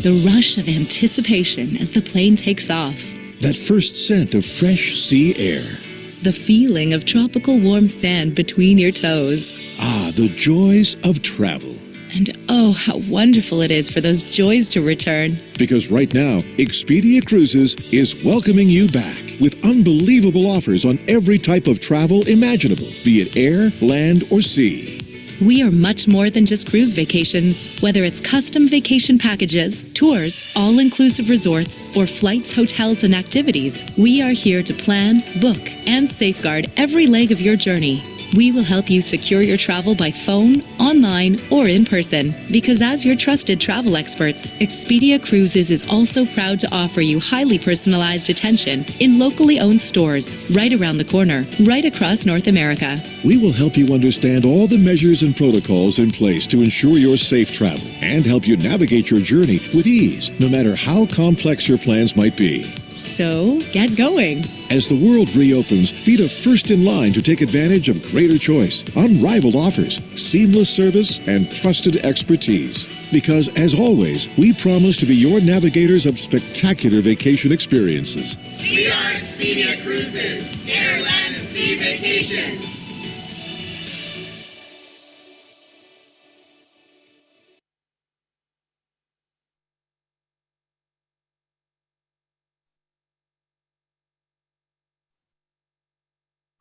The rush of anticipation as the plane takes off. That first scent of fresh sea air. The feeling of tropical warm sand between your toes. Ah, the joys of travel. And oh, how wonderful it is for those joys to return. Because right now, Expedia Cruises is welcoming you back with unbelievable offers on every type of travel imaginable, be it air, land, or sea. We are much more than just cruise vacations. Whether it's custom vacation packages, tours, all-inclusive resorts, or flights, hotels, and activities, we are here to plan, book, and safeguard every leg of your journey. We will help you secure your travel by phone, online, or in person. Because as your trusted travel experts, Expedia Cruises is also proud to offer you highly personalized attention in locally owned stores right around the corner, right across North America. We will help you understand all the measures and protocols in place to ensure your safe travel and help you navigate your journey with ease, no matter how complex your plans might be. So, get going. As the world reopens, be the first in line to take advantage of greater choice, unrivaled offers, seamless service, and trusted expertise. Because, as always, we promise to be your navigators of spectacular vacation experiences. We are Expedia Cruises, air, land, and sea vacations.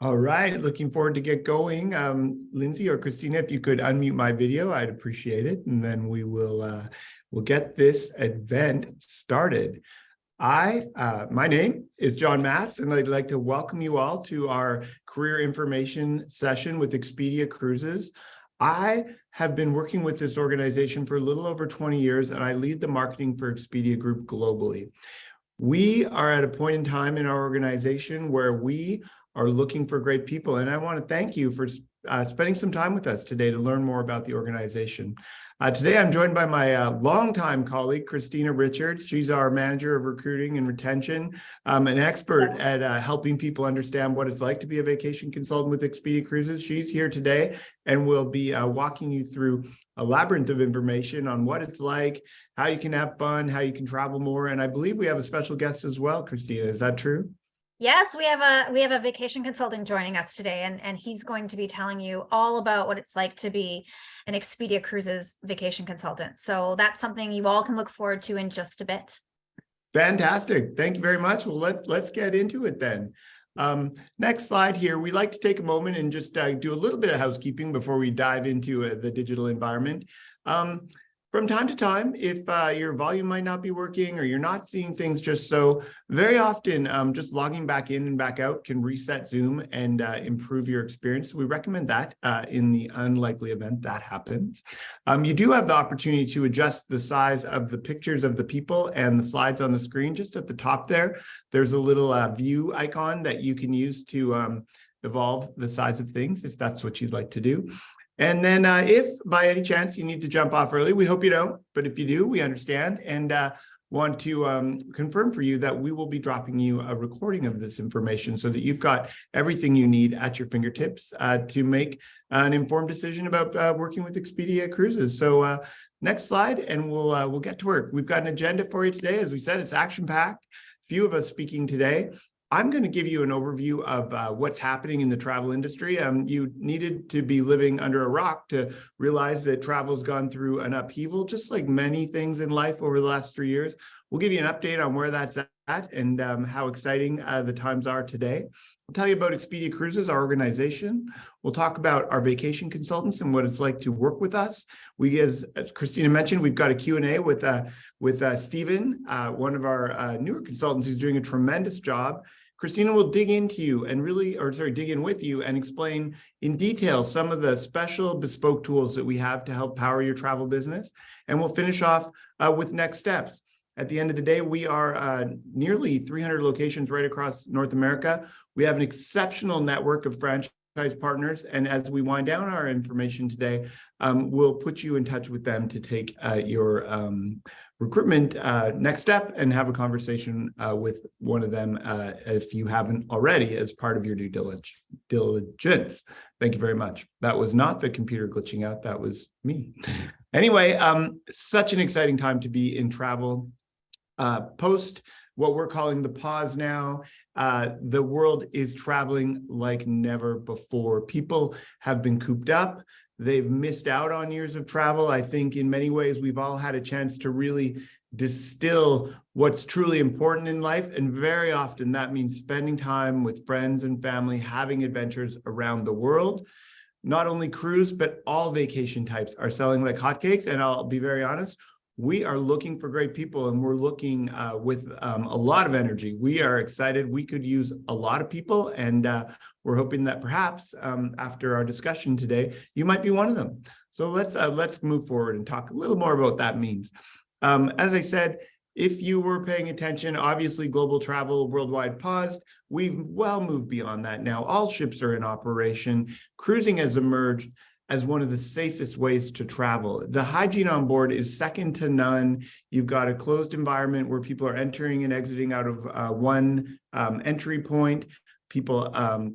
All right, looking forward to get going. Lindsay or Christina, if you could unmute my video, I'd appreciate it. And then we'll get this event started. My name is John Mast, and I'd like to welcome you all to our career information session with Expedia Cruises. I have been working with this organization for a little over 20 years, and I lead the marketing for Expedia Group globally. We are at a point in time in our organization where we are looking for great people. And I want to thank you for spending some time with us today to learn more about the organization. Today, I'm joined by my longtime colleague, Christina Richards. She's our manager of recruiting and retention, an expert at helping people understand what it's like to be a vacation consultant with Expedia Cruises. She's here today and will be walking you through a labyrinth of information on what it's like, how you can have fun, how you can travel more. And I believe we have a special guest as well, Christina. Is that true? Yes, we have a vacation consultant joining us today, and he's going to be telling you all about what it's like to be an Expedia Cruises vacation consultant. So that's something you all can look forward to in just a bit. Fantastic. Thank you very much. Well, let's get into it then. Next slide here. We like to take a moment and just do a little bit of housekeeping before we dive into the digital environment. From time to time, if your volume might not be working or you're not seeing things just so, very often just logging back in and back out can reset Zoom and improve your experience. We recommend that in the unlikely event that happens. You do have the opportunity to adjust the size of the pictures of the people and the slides on the screen. Just at the top there, there's a little view icon that you can use to evolve the size of things if that's what you'd like to do. And then if by any chance you need to jump off early, we hope you don't, but if you do, we understand and want to confirm for you that we will be dropping you a recording of this information so that you've got everything you need at your fingertips to make an informed decision about working with Expedia Cruises. So next slide, and we'll get to work. We've got an agenda for you today. As we said, it's action-packed. Few of us speaking today. I'm going to give you an overview of what's happening in the travel industry. You needed to be living under a rock to realize that travel's gone through an upheaval, just like many things in life over the last 3 years. We'll give you an update on where that's at and how exciting the times are today. We'll tell you about Expedia Cruises, our organization. We'll talk about our vacation consultants and what it's like to work with us. As Christina mentioned, we've got a Q&A with Stephen, one of our newer consultants who's doing a tremendous job. Christina will dig in with you and explain in detail some of the special bespoke tools that we have to help power your travel business. And we'll finish off with next steps. At the end of the day, we are nearly 300 locations right across North America. We have an exceptional network of franchise partners. And as we wind down our information today, we'll put you in touch with them to take your recruitment next step and have a conversation with one of them if you haven't already as part of your due diligence. Thank you very much. That was not the computer glitching out. That was me. Anyway, such an exciting time to be in travel. Post what we're calling the pause now, the world is traveling like never before. People have been cooped up. They've missed out on years of travel. I think in many ways, we've all had a chance to really distill what's truly important in life. And very often that means spending time with friends and family, having adventures around the world. Not only cruise, but all vacation types are selling like hotcakes. And I'll be very honest, we are looking for great people, and we're looking with a lot of energy. We are excited. We could use a lot of people, and we're hoping that perhaps after our discussion today, you might be one of them. So let's move forward and talk a little more about what that means. As I said, if you were paying attention, obviously global travel worldwide paused. We've well moved beyond that now. All ships are in operation. Cruising has emerged as one of the safest ways to travel. The hygiene on board is second to none. You've got a closed environment where people are entering and exiting out of one entry point. People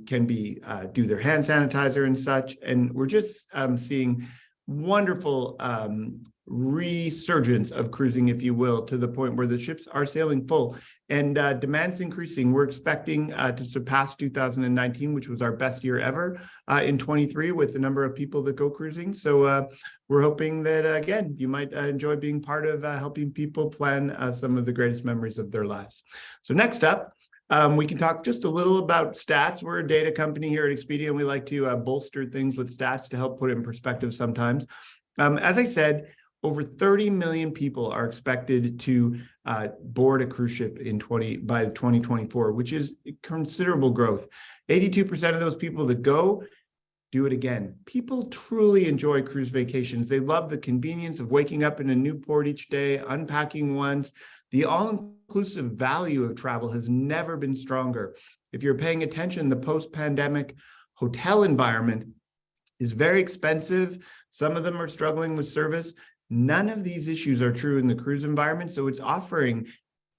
can do their hand sanitizer and such. And we're just seeing wonderful resurgence of cruising, if you will, to the point where the ships are sailing full and demand's increasing. We're expecting to surpass 2019, which was our best year ever in 23 with the number of people that go cruising. So we're hoping that, again, you might enjoy being part of helping people plan some of the greatest memories of their lives. So next up, we can talk just a little about stats. We're a data company here at Expedia, and we like to bolster things with stats to help put it in perspective sometimes. As I said, over 30 million people are expected to board a cruise ship by 2024, which is considerable growth. 82% of those people that go do it again. People truly enjoy cruise vacations. They love the convenience of waking up in a new port each day, unpacking once. The all-inclusive value of travel has never been stronger. If you're paying attention, the post-pandemic hotel environment is very expensive. Some of them are struggling with service. None of these issues are true in the cruise environment, so it's offering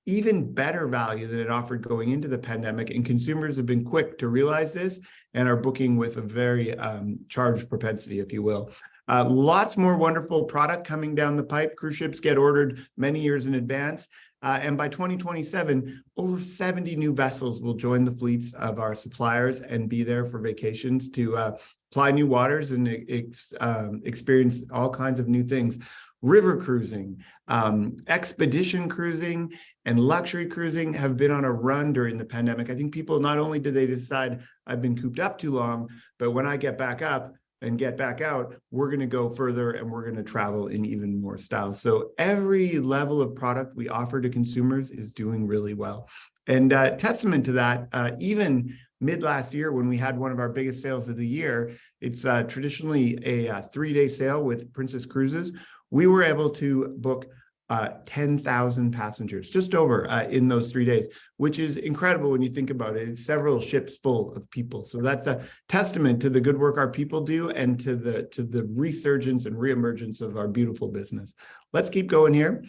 even better value than it offered going into the pandemic, and consumers have been quick to realize this and are booking with a very charged propensity, if you will. Lots more wonderful product coming down the pipe. Cruise ships get ordered many years in advance. And by 2027, over 70 new vessels will join the fleets of our suppliers and be there for vacations to ply new waters and experience all kinds of new things. River cruising, expedition cruising, and luxury cruising have been on a run during the pandemic. I think people, not only did they decide I've been cooped up too long, but when I get back up and get back out, we're going to go further and we're going to travel in even more style. So every level of product we offer to consumers is doing really well. And testament to that, even mid last year when we had one of our biggest sales of the year, it's traditionally a 3-day sale with Princess Cruises. We were able to book 10,000 passengers, just over in those 3 days, which is incredible when you think about it. It's several ships full of people. So that's a testament to the good work our people do and to the resurgence and reemergence of our beautiful business. Let's keep going here.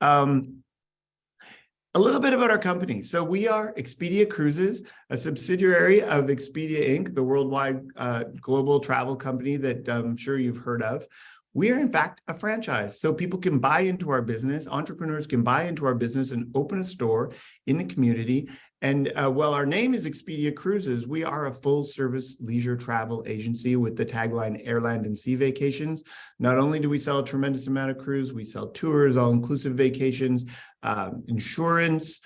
A little bit about our company. So we are Expedia Cruises, a subsidiary of Expedia Inc., the worldwide global travel company that I'm sure you've heard of. We are, in fact, a franchise. So people can buy into our business, entrepreneurs can buy into our business and open a store in the community. And while our name is Expedia Cruises, we are a full-service leisure travel agency with the tagline Air, Land, and Sea Vacations. Not only do we sell a tremendous amount of cruise, we sell tours, all-inclusive vacations, insurance,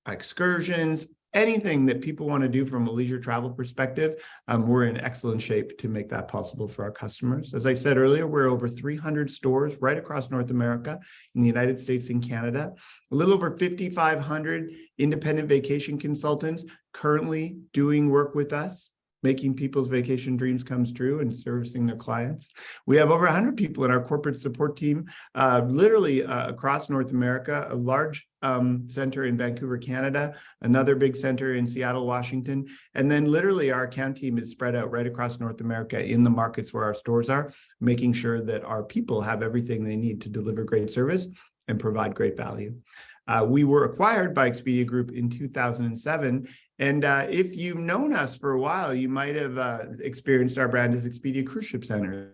excursions, anything that people want to do from a leisure travel perspective. We're in excellent shape to make that possible for our customers. As I said earlier, we're over 300 stores right across North America, in the United States and Canada. A little over 5,500 independent vacation consultants currently doing work with us, making people's vacation dreams come true and servicing their clients. We have over 100 people in our corporate support team, literally across North America, a large center in Vancouver, Canada, another big center in Seattle, Washington, and then literally our account team is spread out right across North America in the markets where our stores are, making sure that our people have everything they need to deliver great service and provide great value. We were acquired by Expedia Group in 2007. And if you've known us for a while, you might have experienced our brand as Expedia Cruise Ship Centers.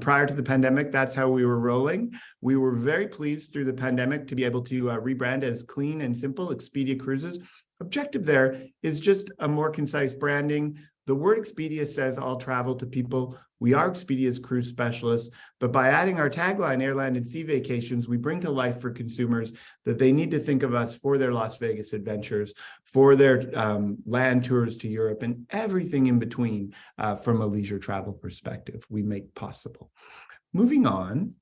Prior to the pandemic, that's how we were rolling. We were very pleased through the pandemic to be able to rebrand as clean and simple Expedia Cruises. Objective there is just a more concise branding. The word Expedia says all travel to people. We are Expedia's cruise specialists, but by adding our tagline, Air, Land, and Sea Vacations, we bring to life for consumers that they need to think of us for their Las Vegas adventures, for their land tours to Europe, and everything in between from a leisure travel perspective we make possible. Moving on,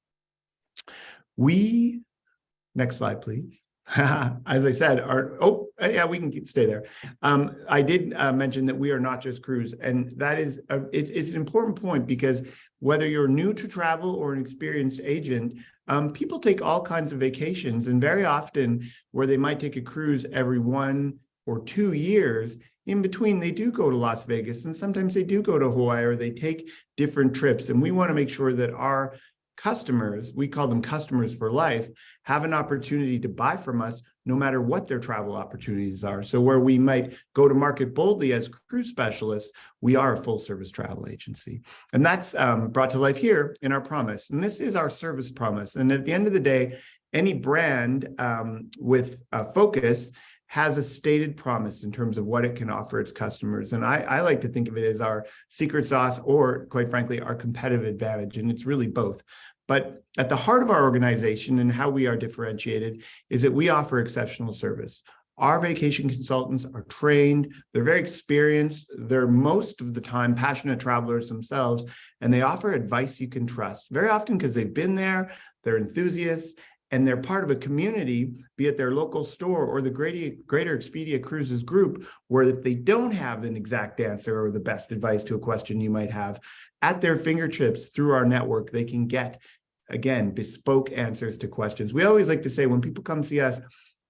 next slide, please. As I said, we can stay there. I did mention that we are not just cruise, and that is it's an important point, because whether you're new to travel or an experienced agent, people take all kinds of vacations, and very often where they might take a cruise every 1 or 2 years, in between they do go to Las Vegas, and sometimes they do go to Hawaii, or they take different trips, and we want to make sure that our customers, we call them customers for life, have an opportunity to buy from us no matter what their travel opportunities are. So where we might go to market boldly as cruise specialists, we are a full service travel agency. And that's brought to life here in our promise. And this is our service promise. And at the end of the day, any brand with a focus has a stated promise in terms of what it can offer its customers. And I like to think of it as our secret sauce, or quite frankly, our competitive advantage. And it's really both. But at the heart of our organization and how we are differentiated is that we offer exceptional service. Our vacation consultants are trained, they're very experienced, they're most of the time passionate travelers themselves, and they offer advice you can trust, very often because they've been there, they're enthusiasts, and they're part of a community, be it their local store or the greater Expedia Cruises group, where if they don't have an exact answer or the best advice to a question you might have, at their fingertips through our network, they can get, again, bespoke answers to questions. We always like to say when people come see us,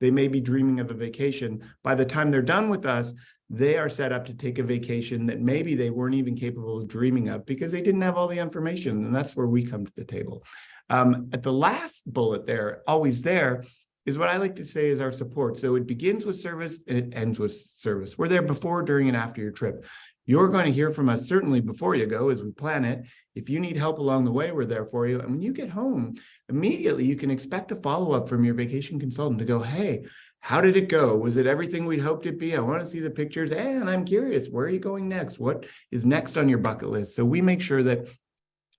they may be dreaming of a vacation. By the time they're done with us, they are set up to take a vacation that maybe they weren't even capable of dreaming of because they didn't have all the information. And that's where we come to the table. At the last bullet there, always there, is what I like to say is our support. So it begins with service and it ends with service. We're there before, during, and after your trip. You're going to hear from us certainly before you go as we plan it. If you need help along the way, we're there for you. And when you get home, immediately you can expect a follow-up from your vacation consultant to go, hey, how did it go? Was it everything we'd hoped it'd be? I want to see the pictures. And I'm curious, where are you going next? What is next on your bucket list? So we make sure that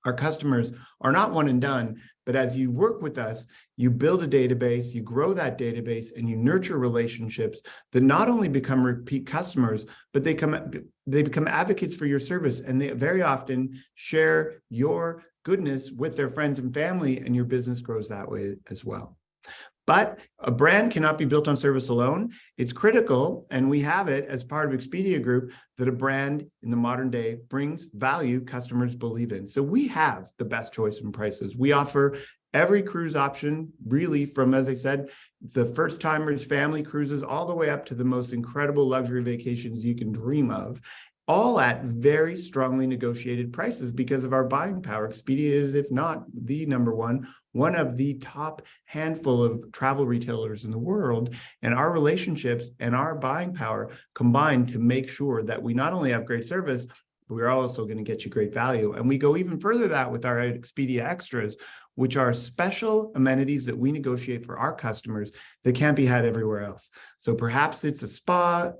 our customers are not one and done, but as you work with us, you build a database, you grow that database, and you nurture relationships that not only become repeat customers, but they become advocates for your service, and they very often share your goodness with their friends and family, and your business grows that way as well. But a brand cannot be built on service alone. It's critical, and we have it as part of Expedia Group, that a brand in the modern day brings value customers believe in. So we have the best choice in prices. We offer every cruise option, really, from, as I said, the first timers, family cruises, all the way up to the most incredible luxury vacations you can dream of, all at very strongly negotiated prices because of our buying power. Expedia is, if not the number one of the top handful of travel retailers in the world. And our relationships and our buying power combine to make sure that we not only have great service, but we're also going to get you great value. And we go even further that with our Expedia Extras, which are special amenities that we negotiate for our customers that can't be had everywhere else. So perhaps it's a spa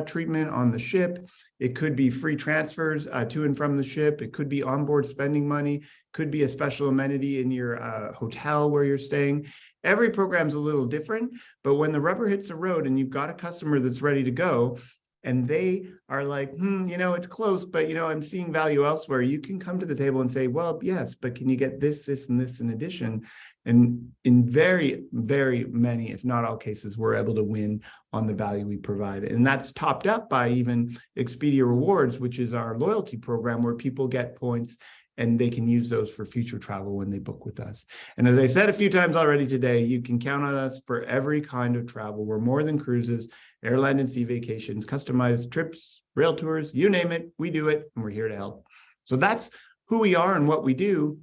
treatment on the ship. It could be free transfers to and from the ship. It could be onboard spending money. Could be a special amenity in your hotel where you're staying. Every program's a little different, but when the rubber hits the road and you've got a customer that's ready to go, and they are like, it's close, but, I'm seeing value elsewhere, you can come to the table and say, well, yes, but can you get this, this, and this in addition? And in very, very many, if not all cases, we're able to win on the value we provide. And that's topped up by even Expedia Rewards, which is our loyalty program where people get points and they can use those for future travel when they book with us. And as I said a few times already today, you can count on us for every kind of travel. We're more than cruises, airline and sea vacations, customized trips, rail tours, you name it, we do it, and we're here to help. So that's who we are and what we do,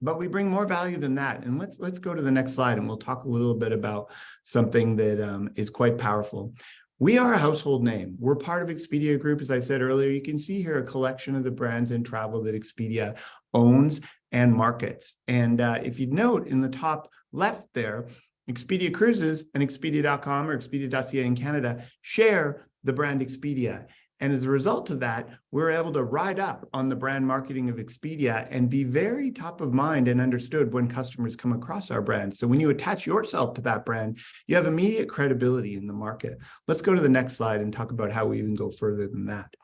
but we bring more value than that. And let's go to the next slide, and we'll talk a little bit about something that is quite powerful. We are a household name. We're part of Expedia Group, as I said earlier. You can see here a collection of the brands in travel that Expedia owns and markets. And if you note in the top left there, Expedia Cruises and Expedia.com or Expedia.ca in Canada share the brand Expedia. And as a result of that, we're able to ride up on the brand marketing of Expedia and be very top of mind and understood when customers come across our brand. So when you attach yourself to that brand, you have immediate credibility in the market. Let's go to the next slide and talk about how we even go further than that.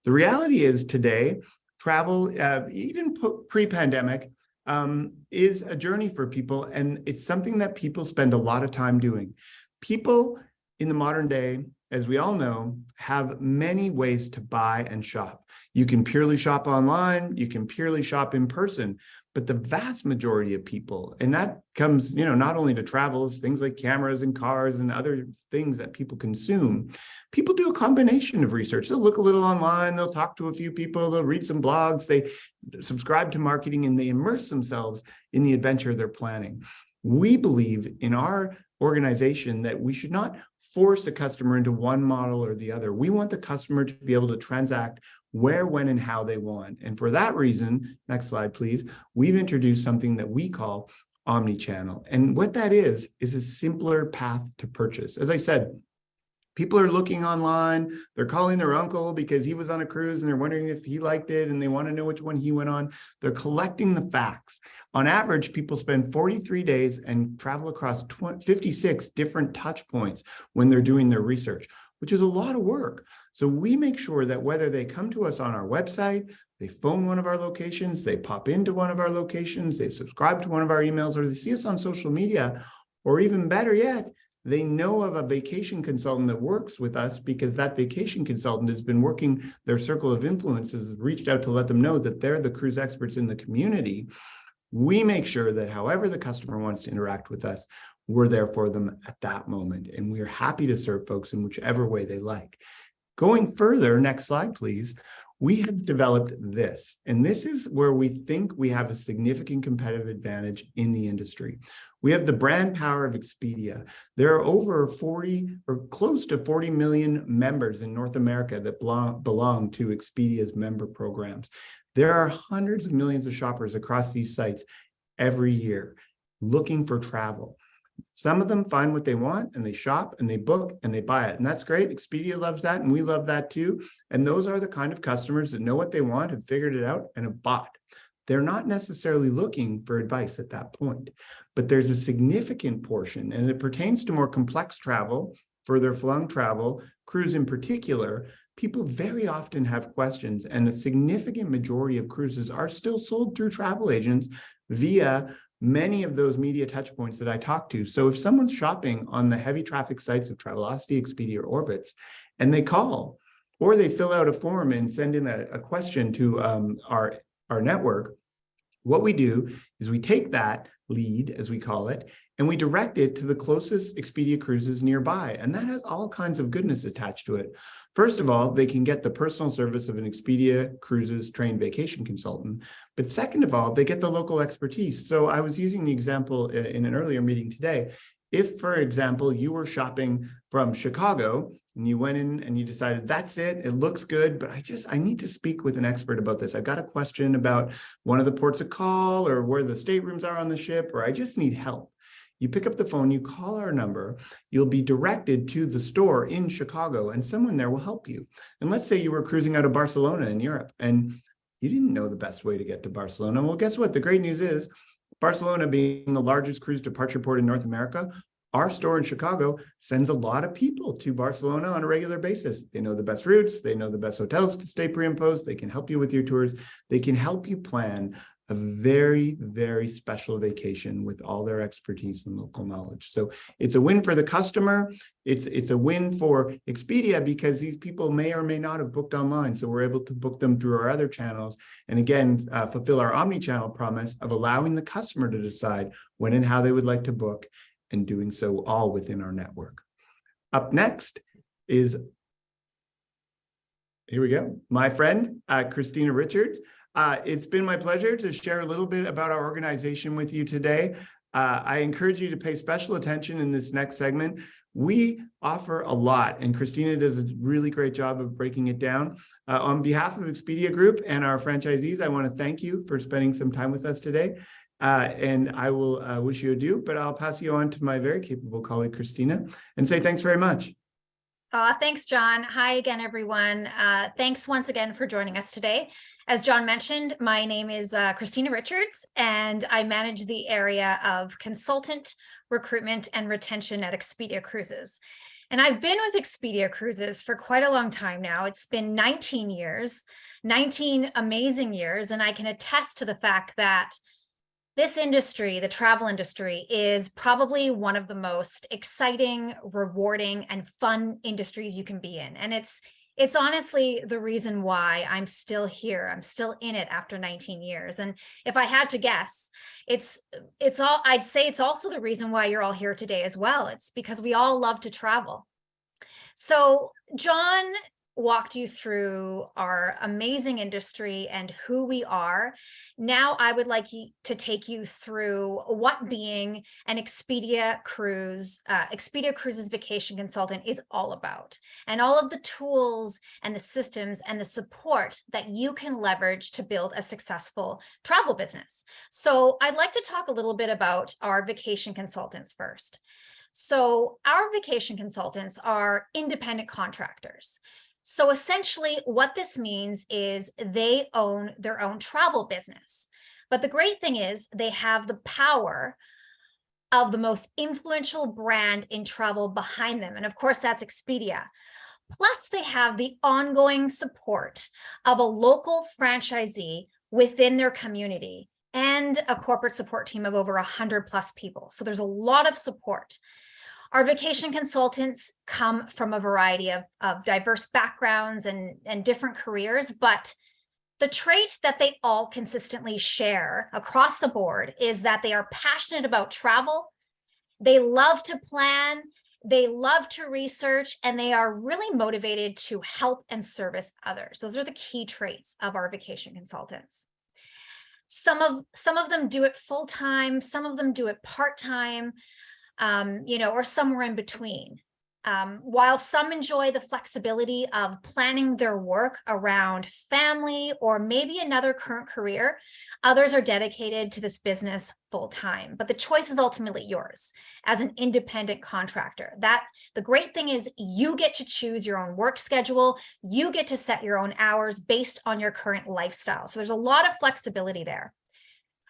The reality is today, travel, even pre-pandemic, is a journey for people, and it's something that people spend a lot of time doing. People in the modern day, as we all know, have many ways to buy and shop. You can purely shop online, you can purely shop in person, but the vast majority of people, and that comes, not only to travel, things like cameras and cars and other things that people consume. People do a combination of research. They'll look a little online, they'll talk to a few people, they'll read some blogs, they subscribe to marketing, and they immerse themselves in the adventure they're planning. We believe in our organization that we should not force a customer into one model or the other. We want the customer to be able to transact where, when, and how they want. And for that reason, next slide, please, we've introduced something that we call omnichannel. And what that is a simpler path to purchase. As I said, people are looking online, they're calling their uncle because he was on a cruise and they're wondering if he liked it and they want to know which one he went on. They're collecting the facts. On average, people spend 43 days and travel across 56 different touch points when they're doing their research, which is a lot of work. So we make sure that whether they come to us on our website, they phone one of our locations, they pop into one of our locations, they subscribe to one of our emails, or they see us on social media, or even better yet, they know of a vacation consultant that works with us because that vacation consultant has been working, their circle of influences reached out to let them know that they're the cruise experts in the community. We make sure that however the customer wants to interact with us, we're there for them at that moment. And we're happy to serve folks in whichever way they like. Going further, next slide, please. We have developed this, and this is where we think we have a significant competitive advantage in the industry. We have the brand power of Expedia. There are over 40 or close to 40 million members in North America that belong to Expedia's member programs. There are hundreds of millions of shoppers across these sites every year looking for travel. Some of them find what they want and they shop and they book and they buy it. And that's great. Expedia loves that and we love that too. And those are the kind of customers that know what they want, have figured it out, and have bought. They're not necessarily looking for advice at that point, but there's a significant portion, and it pertains to more complex travel, further flung travel, cruise in particular. People very often have questions, and a significant majority of cruises are still sold through travel agents via many of those media touch points that I talked to. So if someone's shopping on the heavy traffic sites of Travelocity, Expedia, or Orbitz, and they call, or they fill out a form and send in a question to our network, what we do is we take that lead, as we call it, and we direct it to the closest Expedia Cruises nearby. And that has all kinds of goodness attached to it. First of all, they can get the personal service of an Expedia Cruises trained vacation consultant. But second of all, they get the local expertise. So I was using the example in an earlier meeting today. If, for example, you were shopping from Chicago and you went in and you decided, that's it looks good, but I need to speak with an expert about this. I've got a question about one of the ports of call or where the staterooms are on the ship, or I just need help. You pick up the phone, you call our number, you'll be directed to the store in Chicago, and someone there will help you. And let's say you were cruising out of Barcelona in Europe and you didn't know the best way to get to Barcelona. Well, guess what? The great news is Barcelona being the largest cruise departure port in North America, our store in Chicago sends a lot of people to Barcelona on a regular basis. They know the best routes, they know the best hotels to stay pre and post, they can help you with your tours, they can help you plan a very, very special vacation with all their expertise and local knowledge. So it's a win for the customer. It's a win for Expedia because these people may or may not have booked online. So we're able to book them through our other channels. And again, fulfill our omni-channel promise of allowing the customer to decide when and how they would like to book, and doing so all within our network. Up next is, here we go, my friend, Christina Richards. It's been my pleasure to share a little bit about our organization with you today. I encourage you to pay special attention in this next segment. We offer a lot, and Christina does a really great job of breaking it down. On behalf of Expedia Group and our franchisees, I want to thank you for spending some time with us today. And I will wish you adieu, but I'll pass you on to my very capable colleague, Christina, and say thanks very much. Thanks, John. Hi again, everyone. Thanks once again for joining us today. As John mentioned, my name is Christina Richards, and I manage the area of consultant recruitment and retention at Expedia Cruises. And I've been with Expedia Cruises for quite a long time now. It's been 19 years, 19 amazing years, and I can attest to the fact that this industry, the travel industry, is probably one of the most exciting, rewarding, and fun industries you can be in. And it's honestly the reason why I'm still here. I'm still in it after 19 years. And if I had to guess, I'd say it's also the reason why you're all here today as well. It's because we all love to travel. So John walked you through our amazing industry and who we are. Now I would like to take you through what being an Expedia Cruises Vacation Consultant is all about, and all of the tools and the systems and the support that you can leverage to build a successful travel business. So I'd like to talk a little bit about our vacation consultants first. So our vacation consultants are independent contractors. So essentially what this means is they own their own travel business. But the great thing is they have the power of the most influential brand in travel behind them. And of course, that's Expedia. Plus, they have the ongoing support of a local franchisee within their community and a corporate support team of over 100+ people. So there's a lot of support. Our vacation consultants come from a variety of diverse backgrounds and different careers, but the trait that they all consistently share across the board is that they are passionate about travel, they love to plan, they love to research, and they are really motivated to help and service others. Those are the key traits of our vacation consultants. Some of them do it full-time, some of them do it part-time, or somewhere in between. While some enjoy the flexibility of planning their work around family or maybe another current career, others are dedicated to this business full time. But the choice is ultimately yours as an independent contractor. The great thing is you get to choose your own work schedule. You get to set your own hours based on your current lifestyle. So there's a lot of flexibility there.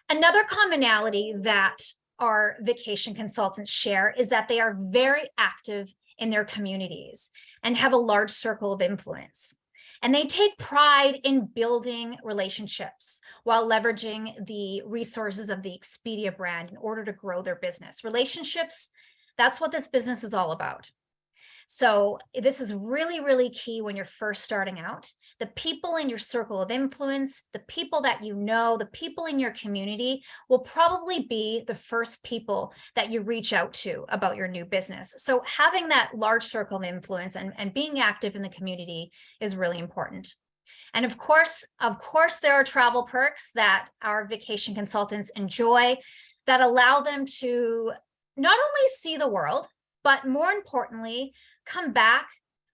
Another commonality that our vacation consultants share is that they are very active in their communities and have a large circle of influence. And they take pride in building relationships while leveraging the resources of the Expedia brand in order to grow their business. Relationships, that's what this business is all about. So this is really, really key when you're first starting out. The people in your circle of influence, the people that you know, the people in your community will probably be the first people that you reach out to about your new business. So having that large circle of influence and being active in the community is really important. And of course, there are travel perks that our vacation consultants enjoy that allow them to not only see the world, but more importantly, come back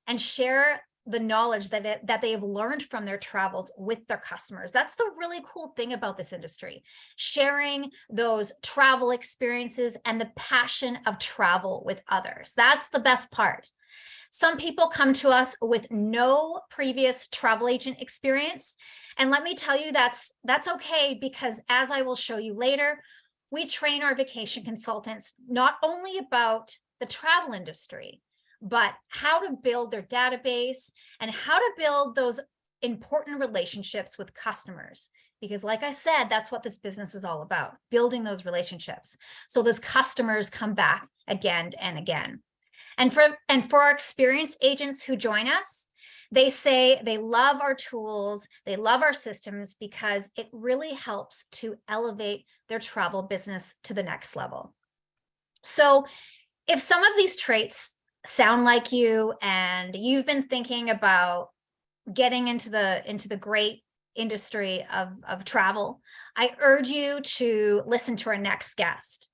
and share the knowledge that they have learned from their travels with their customers. That's the really cool thing about this industry, sharing those travel experiences and the passion of travel with others. That's the best part. Some people come to us with no previous travel agent experience. And let me tell you, that's okay, because as I will show you later, we train our vacation consultants not only about the travel industry, but how to build their database and how to build those important relationships with customers. because like I said, that's what this business is all about, building those relationships. So those customers come back again and again. And for our experienced agents who join us, they say they love our tools, they love our systems because it really helps to elevate their travel business to the next level. So if some of these traits sound like you and you've been thinking about getting into the great industry of travel, I urge you to listen to our next guest.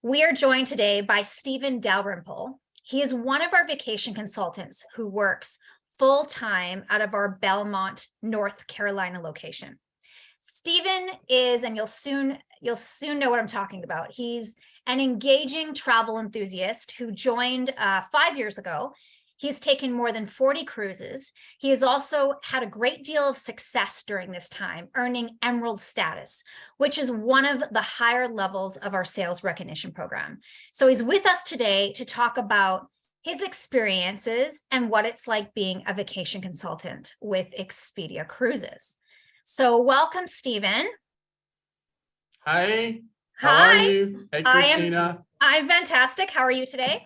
We are joined today by Stephen Dalrymple. He is one of our vacation consultants who works full-time out of our Belmont, North Carolina location. Stephen is, and you'll soon know what I'm talking about. He's an engaging travel enthusiast who joined 5 years ago. He's taken more than 40 cruises. He has also had a great deal of success during this time, earning Emerald status, which is one of the higher levels of our sales recognition program. So he's with us today to talk about his experiences and what it's like being a vacation consultant with Expedia Cruises. So welcome, Stephen. Hi. How Hi. are you? Hey, Christina. I'm fantastic. How are you today?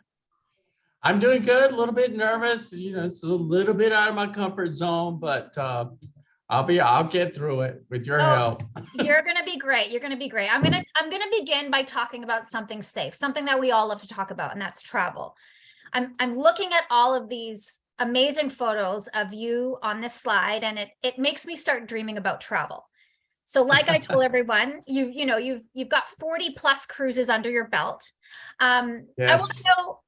I'm doing good. A little bit nervous. It's a little bit out of my comfort zone, but I'll get through it with your help. You're going to be great. You're going to be great. I'm going to begin by talking about something safe, something that we all love to talk about, and that's travel. I'm looking at all of these amazing photos of you on this slide, and it makes me start dreaming about travel. So like I told everyone, you've got 40 plus cruises under your belt. Yes.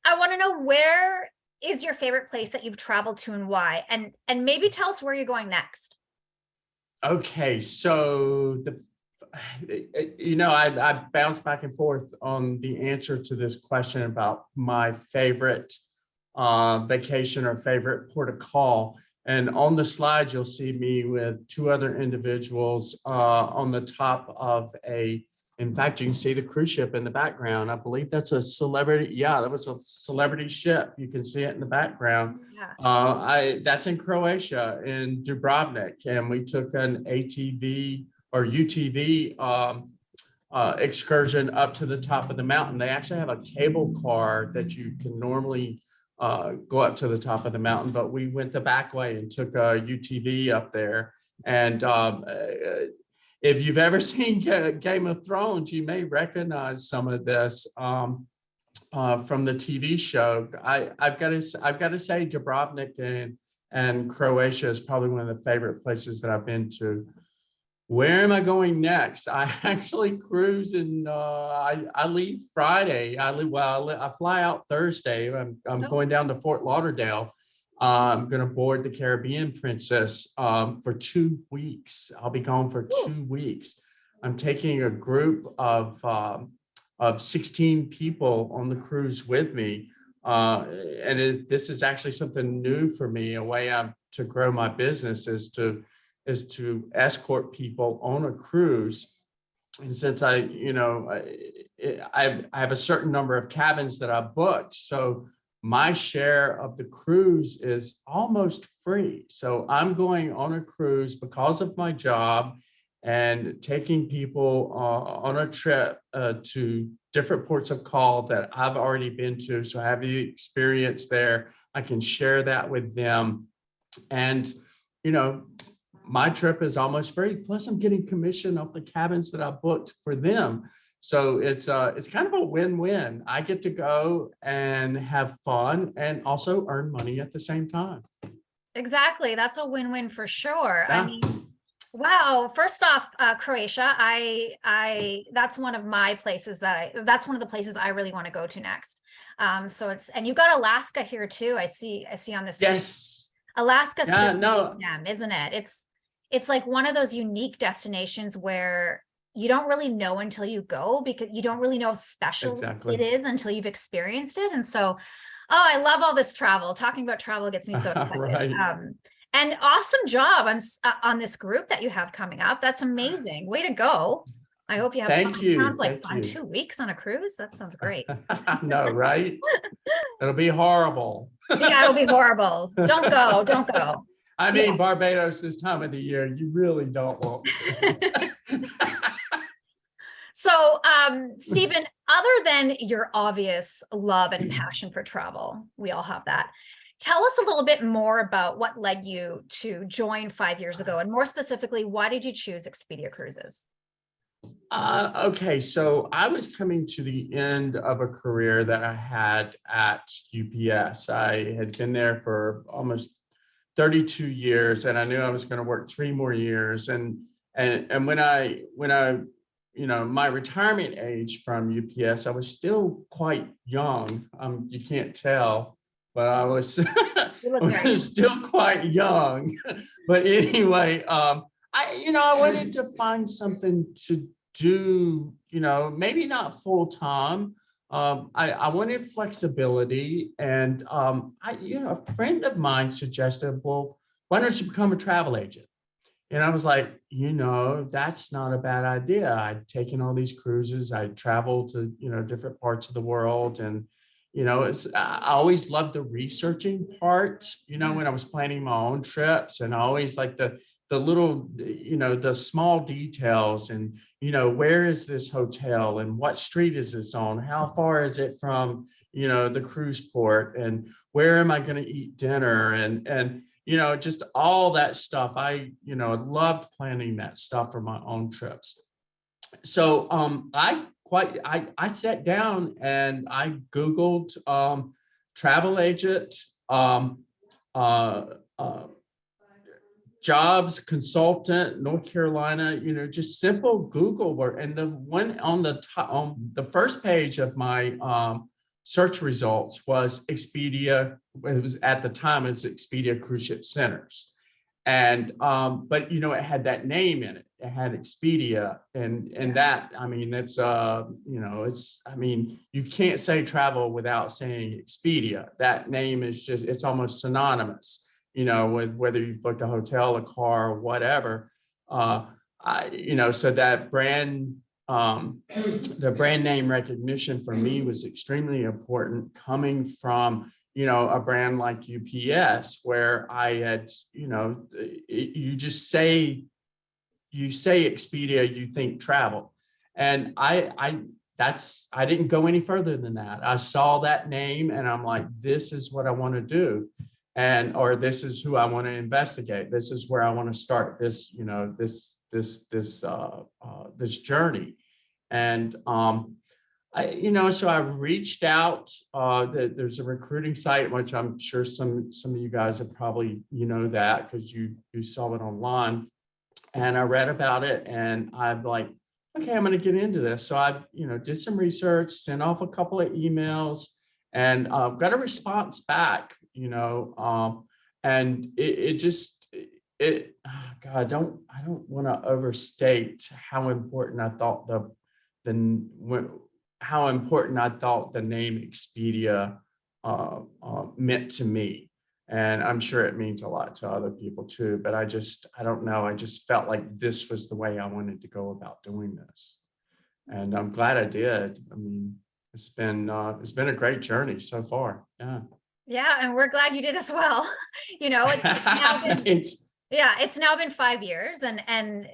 I want to know, where is your favorite place that you've traveled to and why? And maybe tell us where you're going next. Okay, so I bounce back and forth on the answer to this question about my favorite vacation or favorite port of call. And on the slide, you'll see me with two other individuals on the top of in fact, you can see the cruise ship in the background. I believe that's a celebrity. Yeah, that was a celebrity ship. You can see it in the background. Yeah. That's in Croatia, in Dubrovnik. And we took an ATV or UTV excursion up to the top of the mountain. They actually have a cable car that you can normally go up to the top of the mountain, but we went the back way and took a UTV up there. And if you've ever seen Game of Thrones, you may recognize some of this from the TV show. I've got to say Dubrovnik and Croatia is probably one of the favorite places that I've been to. Where am I going next? I actually cruise and I leave Friday. I fly out Thursday. I'm going down to Fort Lauderdale. I'm going to board the Caribbean Princess for 2 weeks. I'll be gone for 2 weeks. I'm taking a group of 16 people on the cruise with me. This is actually something new for me. A way to grow my business is to escort people on a cruise. And since I have a certain number of cabins that I booked, so my share of the cruise is almost free. So I'm going on a cruise because of my job and taking people on a trip to different ports of call that I've already been to. So I have the experience there. I can share that with them. And, my trip is almost free. Plus I'm getting commission off the cabins that I booked for them. So it's kind of a win-win. I get to go and have fun and also earn money at the same time. Exactly. That's a win-win for sure. Yeah. I mean, wow. First off, Croatia, that's one of my places that's one of the places I really want to go to next. And you've got Alaska here too. I see on this. Yes. Alaska. Yeah, no. Isn't it? It's like one of those unique destinations where you don't really know until you go, because you don't really know how special it is until you've experienced it. And so, I love all this travel. Talking about travel gets me so excited. Right. And awesome job on this group that you have coming up. That's amazing. Way to go. I hope you have fun. Thank you. Sounds like Thank fun. you. 2 weeks on a cruise. That sounds great. No, right? It'll be horrible. Yeah, it'll be horrible. Don't go. I mean, Barbados this time of the year, you really don't want to. So, Stephen, other than your obvious love and passion for travel, we all have that. Tell us a little bit more about what led you to join 5 years ago, and more specifically, why did you choose Expedia Cruises? Okay, so I was coming to the end of a career that I had at UPS. I had been there for almost 32 years, and I knew I was going to work 3 more years. And when I my retirement age from UPS, I was still quite young. You can't tell, but I was, I was still quite young. But anyway, I wanted to find something to do, maybe not full time. I wanted flexibility, and a friend of mine suggested, well, why don't you become a travel agent? And I was like, that's not a bad idea. I'd taken all these cruises. I traveled to, different parts of the world. And, I always loved the researching part, when I was planning my own trips, and I always like the little, the small details, and, where is this hotel, and what street is this on? How far is it from, the cruise port, and where am I going to eat dinner? And just all that stuff. I loved planning that stuff for my own trips. So I sat down and I Googled travel agent, jobs consultant, North Carolina, just simple Google work. And the one on the top, on the first page of my search results was Expedia. It was at the time, it was Expedia Cruise Ship Centers. And but it had that name in it. It had Expedia, and that, I mean, that's you can't say travel without saying Expedia. That name is just, it's almost synonymous, with whether you've booked a hotel, a car, whatever. So that brand, the brand name recognition for me was extremely important, coming from a brand like UPS, where I had, you just say, Expedia, you think travel. And I didn't go any further than that. I saw that name and I'm like, this is what I want to do. Or this is who I want to investigate. This is where I want to start this, this journey. And, so I reached out. There's a recruiting site, which I'm sure some of you guys have probably, that because you saw it online. And I read about it, and I'm like, okay, I'm going to get into this. So I, did some research, sent off a couple of emails, and got a response back. And God, I don't want to overstate how important I thought how important I thought the name Expedia meant to me. And I'm sure it means a lot to other people too, but I don't know. I just felt like this was the way I wanted to go about doing this. And I'm glad I did. I mean, it's been a great journey so far. Yeah. Yeah. And we're glad you did as well. It's now been, it's now been 5 years, and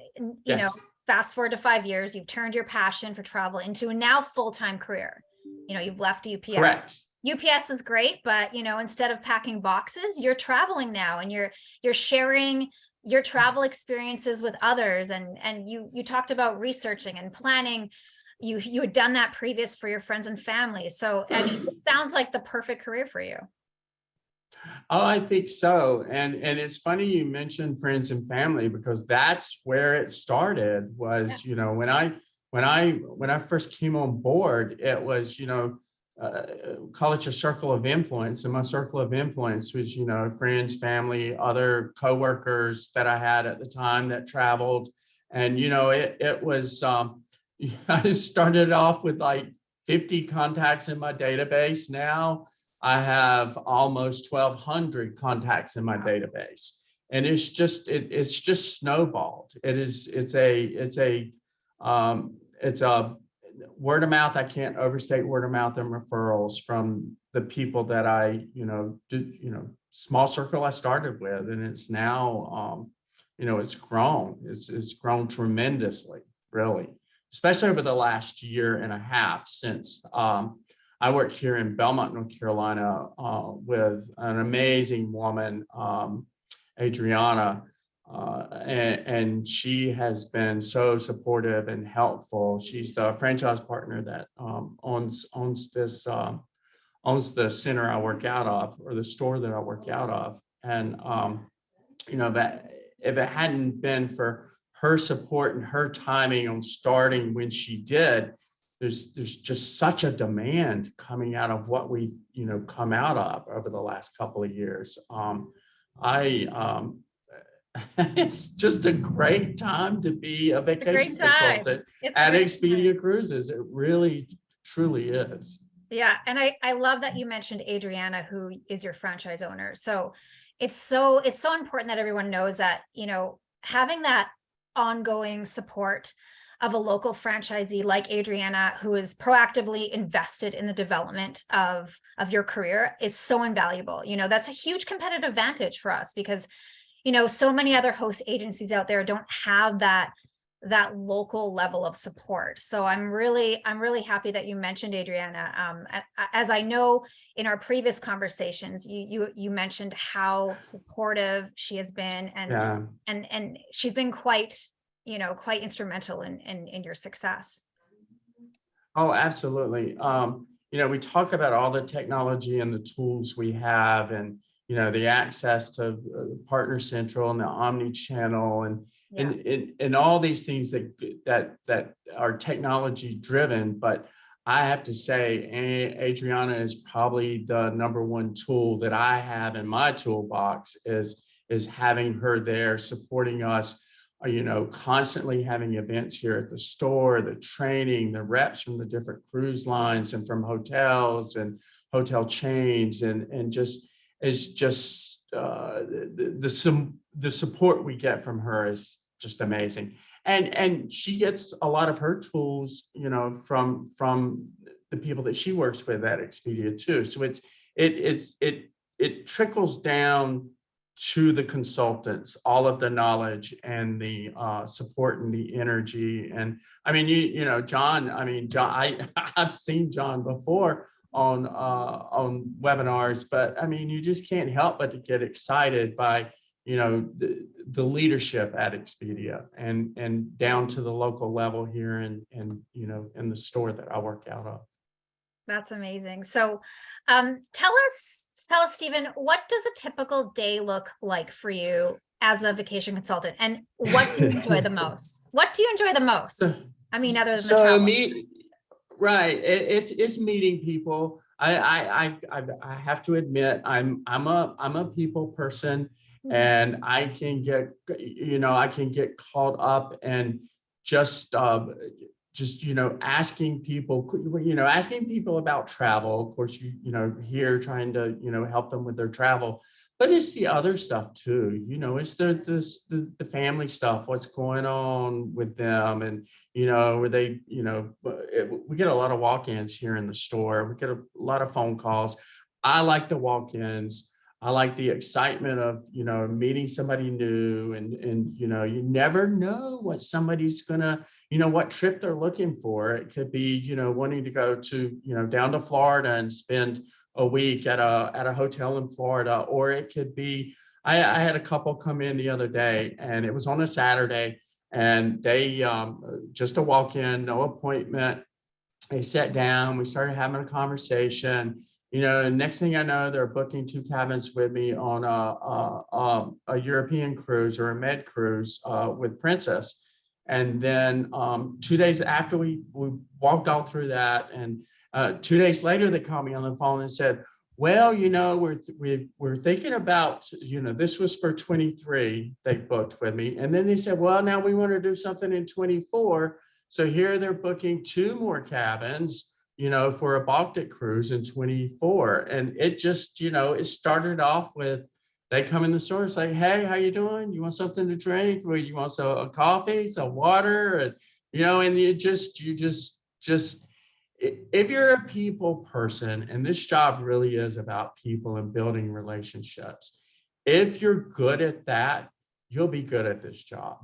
yes. Fast forward to 5 years, you've turned your passion for travel into a now full-time career. You've left UPS. Correct. UPS is great, but instead of packing boxes, you're traveling now, and you're sharing your travel experiences with others. And you talked about researching and planning. You had done that previous for your friends and family. So it sounds like the perfect career for you. Oh, I think so. And it's funny you mentioned friends and family, because that's where it started. Was, when I first came on board, it was, call it your circle of influence. And my circle of influence was, friends, family, other coworkers that I had at the time that traveled. And, it was, I started off with like 50 contacts in my database. Now I have almost 1,200 contacts in my database. And it's just word of mouth, I can't overstate word of mouth and referrals from the people that I, small circle I started with, and it's now, it's grown. It's grown tremendously, really, especially over the last year and a half since I worked here in Belmont, North Carolina, with an amazing woman, Adriana. And she has been so supportive and helpful. She's the franchise partner that owns the center I work out of, or the store that I work out of. And that if it hadn't been for her support and her timing on starting when she did, there's just such a demand coming out of what we come out of over the last couple of years. It's just a great time to be a vacation consultant at Expedia Cruises. It really, truly is. Yeah. And I love that you mentioned Adriana, who is your franchise owner. So it's so important that everyone knows that, having that ongoing support of a local franchisee like Adriana, who is proactively invested in the development of your career, is so invaluable. That's a huge competitive advantage for us, because so many other host agencies out there don't have that local level of support. So I'm really happy that you mentioned Adriana. As I know in our previous conversations, you mentioned how supportive she has been, and she's been quite instrumental in your success. Oh, absolutely. We talk about all the technology and the tools we have, and the access to Partner Central and the omni-channel and all these things that are technology driven. But I have to say, Adriana is probably the number one tool that I have in my toolbox, is having her there supporting us, constantly having events here at the store, the training, the reps from the different cruise lines and from hotels and hotel chains, and just the support we get from her is just amazing. And she gets a lot of her tools, from the people that she works with at Expedia too. So it trickles down to the consultants, all of the knowledge and the support and the energy. And I mean, John, I've seen John before on webinars, but I mean, you just can't help but to get excited by the leadership at Expedia and down to the local level here in the store that I work out of. That's amazing. So tell us, Stephen, what does a typical day look like for you as a vacation consultant, and what do you enjoy the most? What do you enjoy the most? I mean, other than the travel. Right. It's meeting people. I have to admit, I'm a people person, and I can get caught up and just asking people about travel. Of course, here trying to help them with their travel, but it's the other stuff too. It's the family stuff, what's going on with them, and where they we get a lot of walk-ins here in the store. We get a lot of phone calls. I like the walk-ins. I like the excitement of meeting somebody new, and you never know what somebody's gonna what trip they're looking for. It could be wanting to go to down to Florida and spend a week at a hotel in Florida, or it could be I had a couple come in the other day, and it was on a Saturday, and they just a walk-in, no appointment. They sat down, we started having a conversation. Next thing I know, they're booking 2 cabins with me on a European cruise or a med cruise with Princess. And then 2 days after we walked all through that, and 2 days later, they called me on the phone and said, well, we're thinking about, this was for 23, they booked with me. And then they said, well, now we want to do something in 24. So here they're booking 2 more cabins, for a Baltic cruise in 24. And it just, it started off with, they come in the store, it's like, hey, how you doing? You want something to drink? Well, you want a coffee, some water? And, and you just, if you're a people person, and this job really is about people and building relationships, if you're good at that, you'll be good at this job.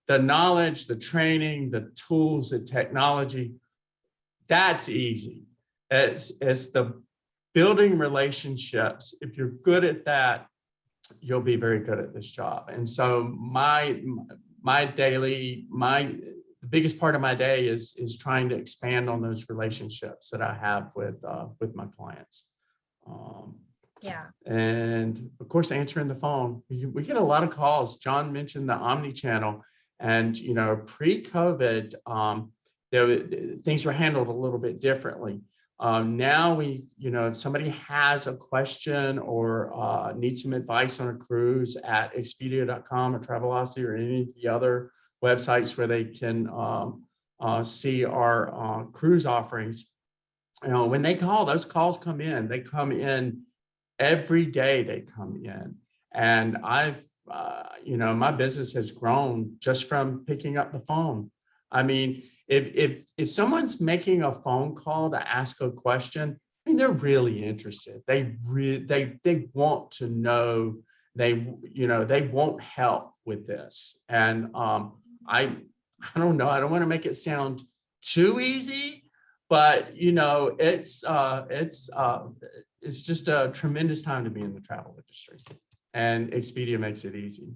The knowledge, the training, the tools, the technology, that's easy. It's the building relationships. If you're good at that, you'll be very good at this job. And so the biggest part of my day is trying to expand on those relationships that I have with my clients. Yeah. And of course, answering the phone. We get a lot of calls. John mentioned the omni-channel, and pre-COVID, things were handled a little bit differently. Now if somebody has a question or needs some advice on a cruise, at Expedia.com or Travelocity or any of the other websites where they can see our cruise offerings. When they call, those calls come in. They come in every day. They come in, and my business has grown just from picking up the phone. I mean, if someone's making a phone call to ask a question, I mean, they're really interested. They want to know. They want help with this. And I don't know. I don't want to make it sound too easy, but it's just a tremendous time to be in the travel industry, and Expedia makes it easy.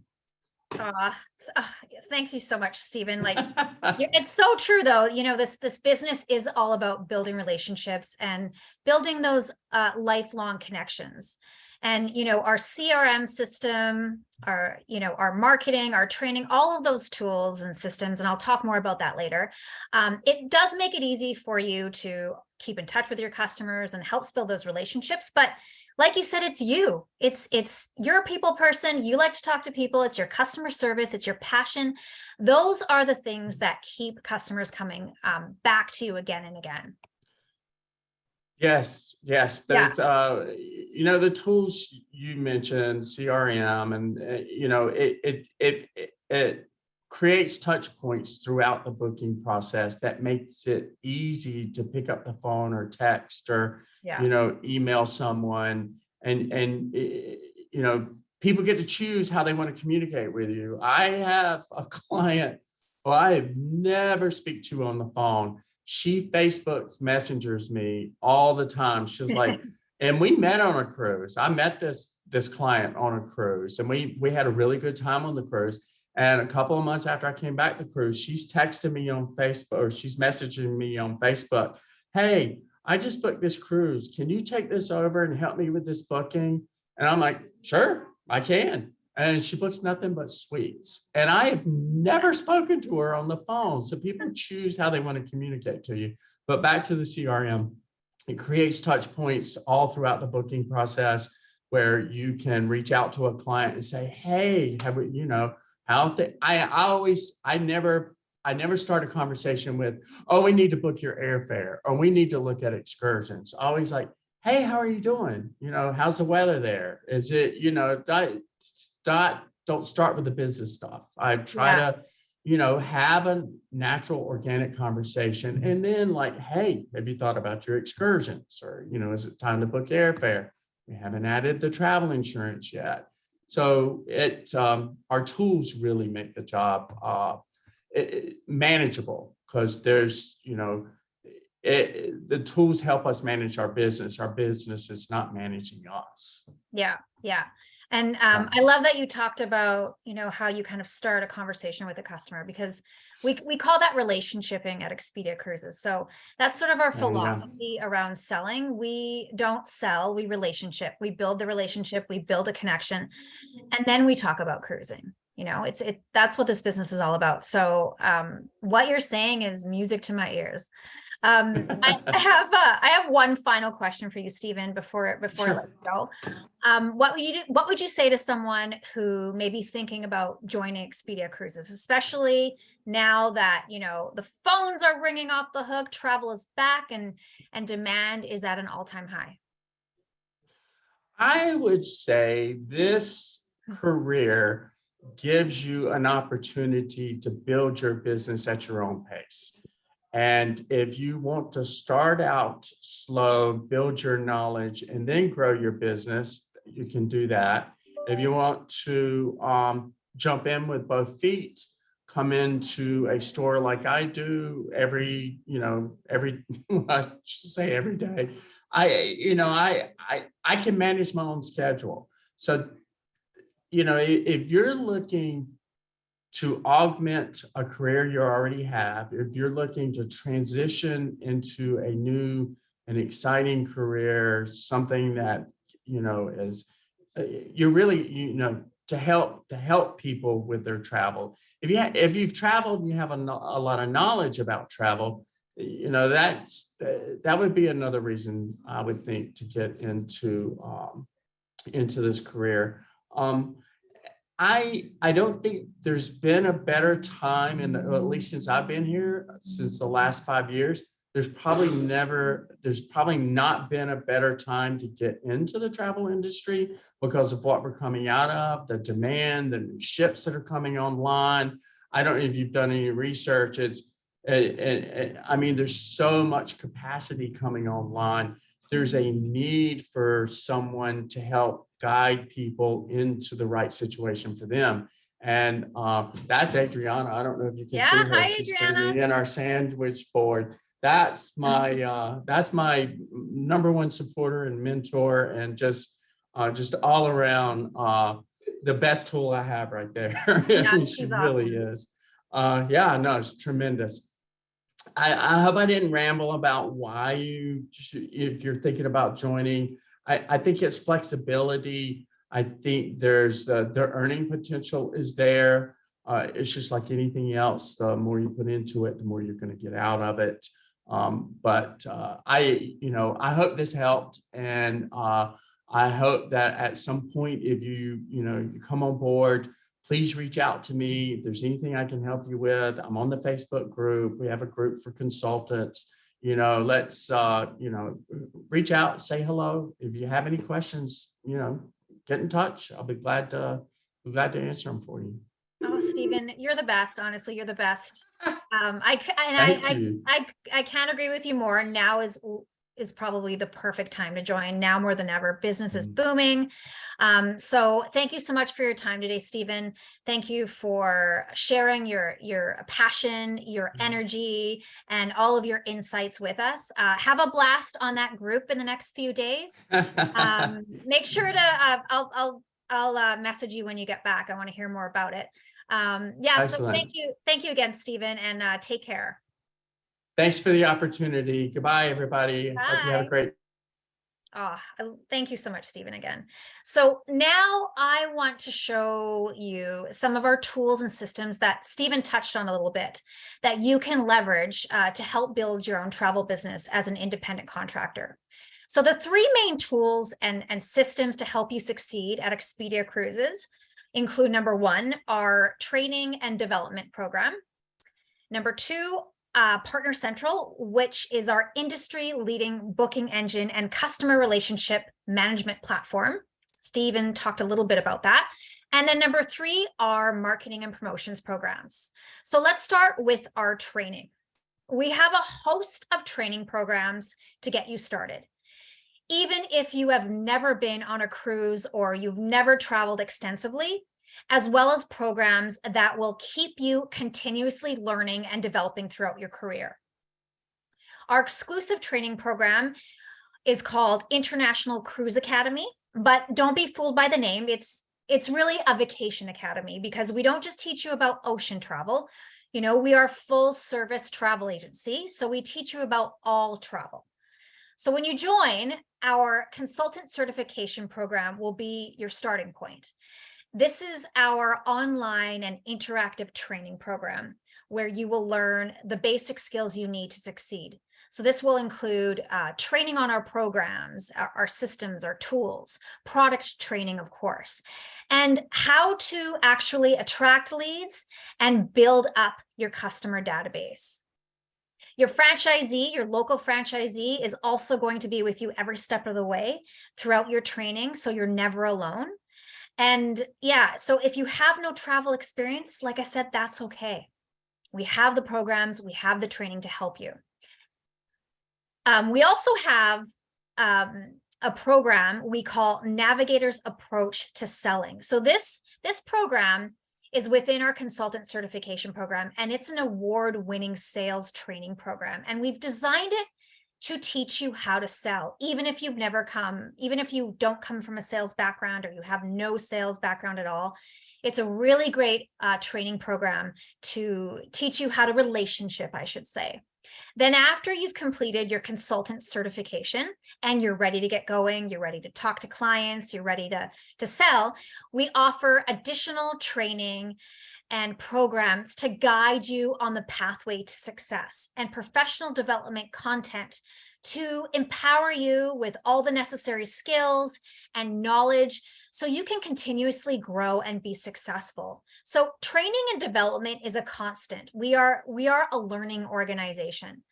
Thank you so much, Stephen. It's so true, though. This business is all about building relationships and building those lifelong connections. And our CRM system, our marketing, our training, all of those tools and systems, and I'll talk more about that later. It does make it easy for you to keep in touch with your customers and helps build those relationships. But like you said, it's you. You're a people person. You like to talk to people. It's your customer service. It's your passion. Those are the things that keep customers coming back to you again and again. Yes. There's, the tools you mentioned, CRM, and it creates touch points throughout the booking process that makes it easy to pick up the phone or text or email someone, and people get to choose how they want to communicate with you. I have a client who I have never speak to on the phone. She Facebook's messengers me all the time. She was like, and we met on a cruise. I met this client on a cruise, and we had a really good time on the cruise. And a couple of months after I came back to cruise, she's texting me on Facebook, or she's messaging me on Facebook. Hey, I just booked this cruise. Can you take this over and help me with this booking? And I'm like, sure, I can. And she books nothing but suites. And I have never spoken to her on the phone. So people choose how they want to communicate to you. But back to the CRM, it creates touch points all throughout the booking process where you can reach out to a client and say, hey, I never start a conversation with, oh, we need to book your airfare, or we need to look at excursions. Always like, hey, how are you doing? How's the weather there? Is it, don't start with the business stuff. I try to, have a natural, organic conversation. And then like, hey, have you thought about your excursions? Or, is it time to book airfare? We haven't added the travel insurance yet. So our tools really make the job manageable, because there's, the tools help us manage our business. Our business is not managing us. Yeah. And I love that you talked about, how you kind of start a conversation with a customer, because we call that relationshiping at Expedia Cruises. So that's sort of our philosophy around selling. We don't sell, we relationship. We build the relationship, we build a connection, and then we talk about cruising. That's what this business is all about. So what you're saying is music to my ears. I have one final question for you, Stephen, before I let you go. What would you say to someone who may be thinking about joining Expedia Cruises, especially now that the phones are ringing off the hook, travel is back, and demand is at an all-time high? I would say this career gives you an opportunity to build your business at your own pace. And if you want to start out slow, build your knowledge, and then grow your business, you can do that. If you want to jump in with both feet, come into a store like I do every I should say every day. I can manage my own schedule. So, if you're looking to augment a career you already have, if you're looking to transition into a new and exciting career, something that, is you're really, to help people with their travel. If you've traveled and you have a lot of knowledge about travel, that would be another reason I would think to get into this career. I don't think there's been a better time, at least since I've been here, since the last 5 years. There's probably not been a better time to get into the travel industry because of what we're coming out of, the demand, the new ships that are coming online. I don't know if you've done any research. There's so much capacity coming online. There's a need for someone to help guide people into the right situation for them. And that's Adriana. I don't know if you can see her. Hi, She's Adriana. in our sandwich board. That's my number one supporter and mentor, and just all around the best tool I have right there. Yeah, She she's really awesome. is. It's tremendous. I hope I didn't ramble about why if you're thinking about joining. I think it's flexibility. I think there's the earning potential is there. It's just like anything else. The more you put into it, the more you're going to get out of it. I hope this helped, and I hope that at some point, if you come on board, please reach out to me. If there's anything I can help you with, I'm on the Facebook group. We have a group for consultants. Let's reach out, say hello. If you have any questions, get in touch. I'll be glad to answer them for you. Oh, Stephen, you're the best. Honestly, you're the best. I can't agree with you more. Now is probably the perfect time to join. Now more than ever, business is booming. So thank you so much for your time today, Stephen. Thank you for sharing your passion, your energy, and all of your insights with us. Have a blast on that group in the next few days. Make sure to I'll message you when you get back. I want to hear more about it. So thank you again, Stephen, and take care. Thanks for the opportunity. Goodbye, everybody. Bye. Hope you have a great. Thank you so much, Stephen, again. So now I want to show you some of our tools and systems that Stephen touched on a little bit that you can leverage to help build your own travel business as an independent contractor. So the three main tools and systems to help you succeed at Expedia Cruises include: number one, our training and development program. Number two, Partner Central, which is our industry-leading booking engine and customer relationship management platform. Stephen talked a little bit about that. And then number three, our marketing and promotions programs. So let's start with our training. We have a host of training programs to get you started. Even if you have never been on a cruise or you've never traveled extensively, as well as programs that will keep you continuously learning and developing throughout your career. Our exclusive training program is called International Cruise Academy, but don't be fooled by the name. It's really a vacation academy, because we don't just teach you about ocean travel. We are a full service travel agency, so we teach you about all travel. So when you join, our consultant certification program will be your starting point. This is our online and interactive training program where you will learn the basic skills you need to succeed. So this will include training on our programs, our systems, our tools, product training, of course, and how to actually attract leads and build up your customer database. Your franchisee, your local franchisee, is also going to be with you every step of the way throughout your training, so you're never alone. And so if you have no travel experience, like I said, that's okay. We have the programs, we have the training to help you. We also have a program we call Navigator's Approach to Selling. So this program is within our consultant certification program, and it's an award-winning sales training program. And we've designed it to teach you how to sell, even if you don't come from a sales background or you have no sales background at all. It's a really great training program to teach you how to relationship, I should say. Then after you've completed your consultant certification and you're ready to get going, you're ready to talk to clients, you're ready to sell, we offer additional training and programs to guide you on the pathway to success, and professional development content to empower you with all the necessary skills and knowledge so you can continuously grow and be successful. So training and development is a constant. We are a learning organization.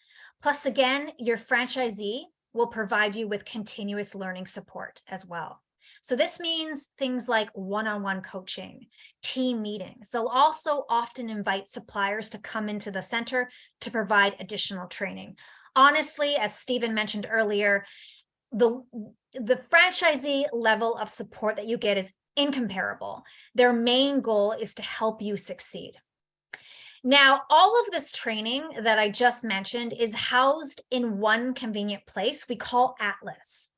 Plus, again, your franchisee will provide you with continuous learning support as well. So this means things like one-on-one coaching, team meetings. They'll also often invite suppliers to come into the center to provide additional training. Honestly, as Stephen mentioned earlier, the franchisee level of support that you get is incomparable. Their main goal is to help you succeed. Now, all of this training that I just mentioned is housed in one convenient place we call Atlas.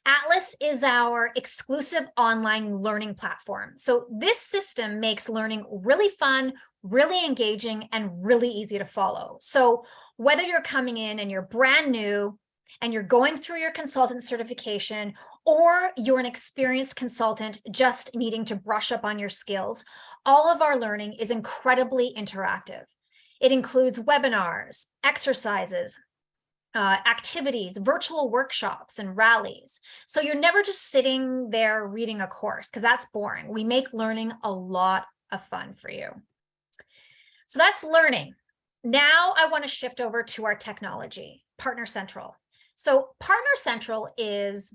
Atlas is our exclusive online learning platform. So this system makes learning really fun, really engaging, and really easy to follow. So whether you're coming in and you're brand new and you're going through your consultant certification, or you're an experienced consultant just needing to brush up on your skills, all of our learning is incredibly interactive. It includes webinars, exercises, activities, virtual workshops, and rallies. So you're never just sitting there reading a course, because that's boring. We make learning a lot of fun for you. So that's learning. Now I want to shift over to our technology, Partner Central. So Partner Central is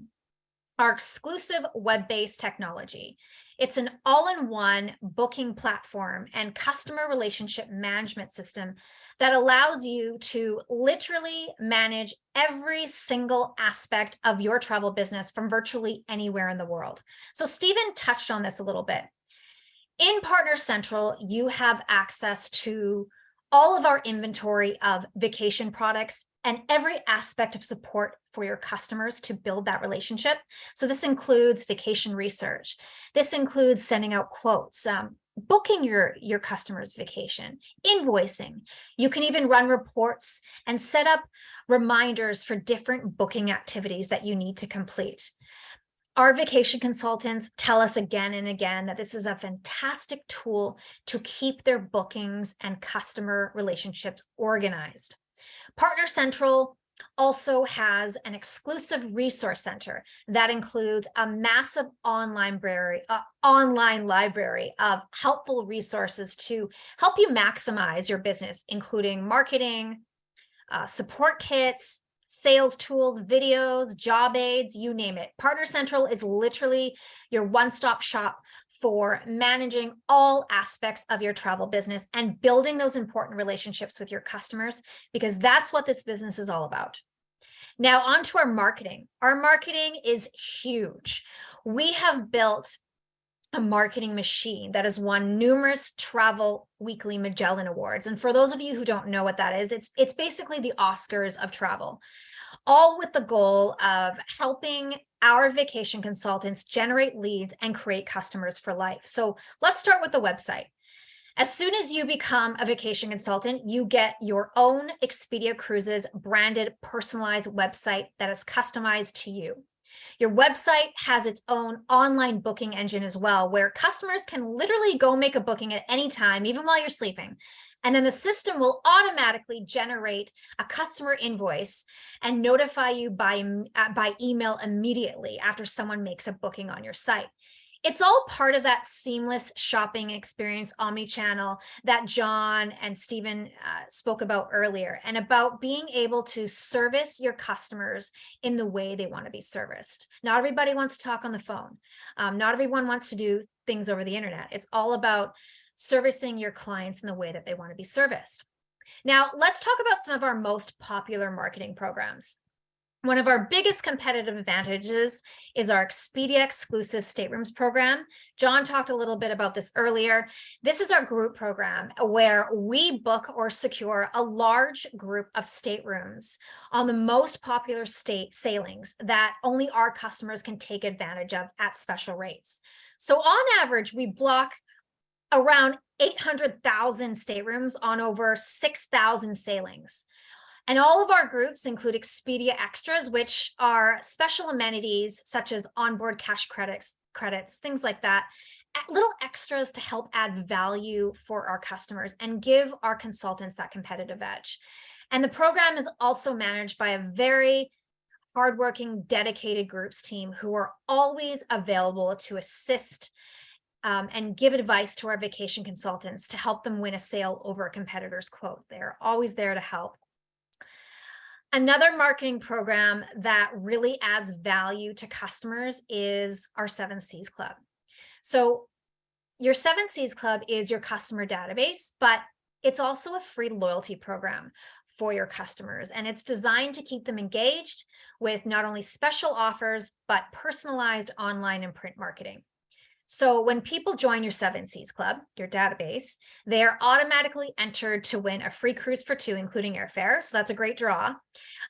our exclusive web-based technology. It's an all-in-one booking platform and customer relationship management system that allows you to literally manage every single aspect of your travel business from virtually anywhere in the world. So Stephen touched on this a little bit. In Partner Central, you have access to all of our inventory of vacation products and every aspect of support for your customers to build that relationship. So this includes vacation research. This includes sending out quotes, booking your customer's vacation, invoicing. You can even run reports and set up reminders for different booking activities that you need to complete. Our vacation consultants tell us again and again that this is a fantastic tool to keep their bookings and customer relationships organized. Partner Central also has an exclusive resource center that includes a massive online library of helpful resources to help you maximize your business, including marketing, support kits, sales tools, videos, job aids, you name it. Partner Central is literally your one-stop shop for managing all aspects of your travel business and building those important relationships with your customers, because that's what this business is all about. Now on to our marketing. Our marketing is huge. We have built a marketing machine that has won numerous Travel Weekly Magellan Awards. And for those of you who don't know what that is, it's basically the Oscars of travel, all with the goal of helping our vacation consultants generate leads and create customers for life. So let's start with the website. As soon as you become a vacation consultant, you get your own Expedia Cruises branded personalized website that is customized to you. Your website has its own online booking engine as well, where customers can literally go make a booking at any time, even while you're sleeping. And then the system will automatically generate a customer invoice and notify you by email immediately after someone makes a booking on your site. It's all part of that seamless shopping experience, omni-channel, that John and Stephen spoke about earlier, and about being able to service your customers in the way they want to be serviced. Not everybody wants to talk on the phone. Not everyone wants to do things over the internet. It's all about servicing your clients in the way that they want to be serviced. Now, let's talk about some of our most popular marketing programs. One of our biggest competitive advantages is our Expedia exclusive staterooms program. John talked a little bit about this earlier. This is our group program where we book or secure a large group of staterooms on the most popular state sailings that only our customers can take advantage of at special rates. So on average, we block around 800,000 staterooms on over 6,000 sailings. And all of our groups include Expedia Extras, which are special amenities such as onboard cash credits, things like that, little extras to help add value for our customers and give our consultants that competitive edge. And the program is also managed by a very hardworking, dedicated groups team who are always available to assist and give advice to our vacation consultants to help them win a sale over a competitor's quote. They're always there to help. Another marketing program that really adds value to customers is our 7 Cs Club. So your 7 Cs Club is your customer database, but it's also a free loyalty program for your customers. And it's designed to keep them engaged with not only special offers, but personalized online and print marketing. So when people join your 7 Cs Club, your database, they are automatically entered to win a free cruise for 2, including airfare. So that's a great draw.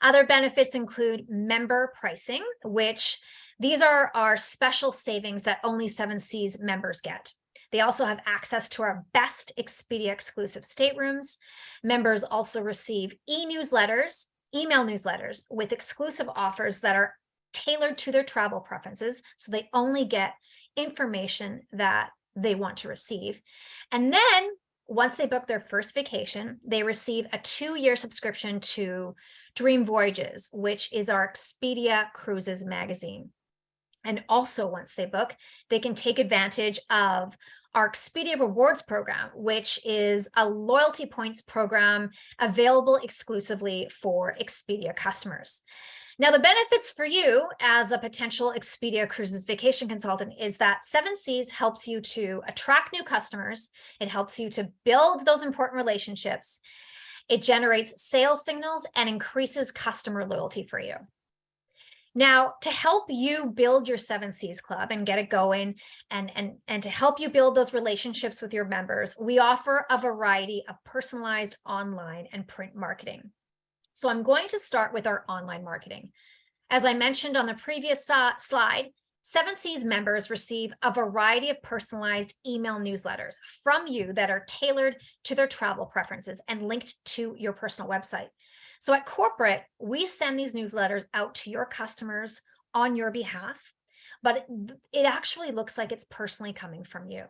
Other benefits include member pricing, which these are our special savings that only 7 Cs members get. They also have access to our best Expedia exclusive staterooms. Members also receive email newsletters with exclusive offers that are tailored to their travel preferences. So they only get information that they want to receive. And then once they book their first vacation, they receive a 2-year subscription to Dream Voyages, which is our Expedia Cruises magazine. And also once they book, they can take advantage of our Expedia Rewards program, which is a loyalty points program available exclusively for Expedia customers. Now, the benefits for you as a potential Expedia Cruises vacation consultant is that 7 Cs helps you to attract new customers. It helps you to build those important relationships. It generates sales signals and increases customer loyalty for you. Now, to help you build your 7 Cs Club and get it going and to help you build those relationships with your members, we offer a variety of personalized online and print marketing. So I'm going to start with our online marketing. As I mentioned on the previous slide, 7 Cs members receive a variety of personalized email newsletters from you that are tailored to their travel preferences and linked to your personal website. So at corporate, we send these newsletters out to your customers on your behalf, but it actually looks like it's personally coming from you.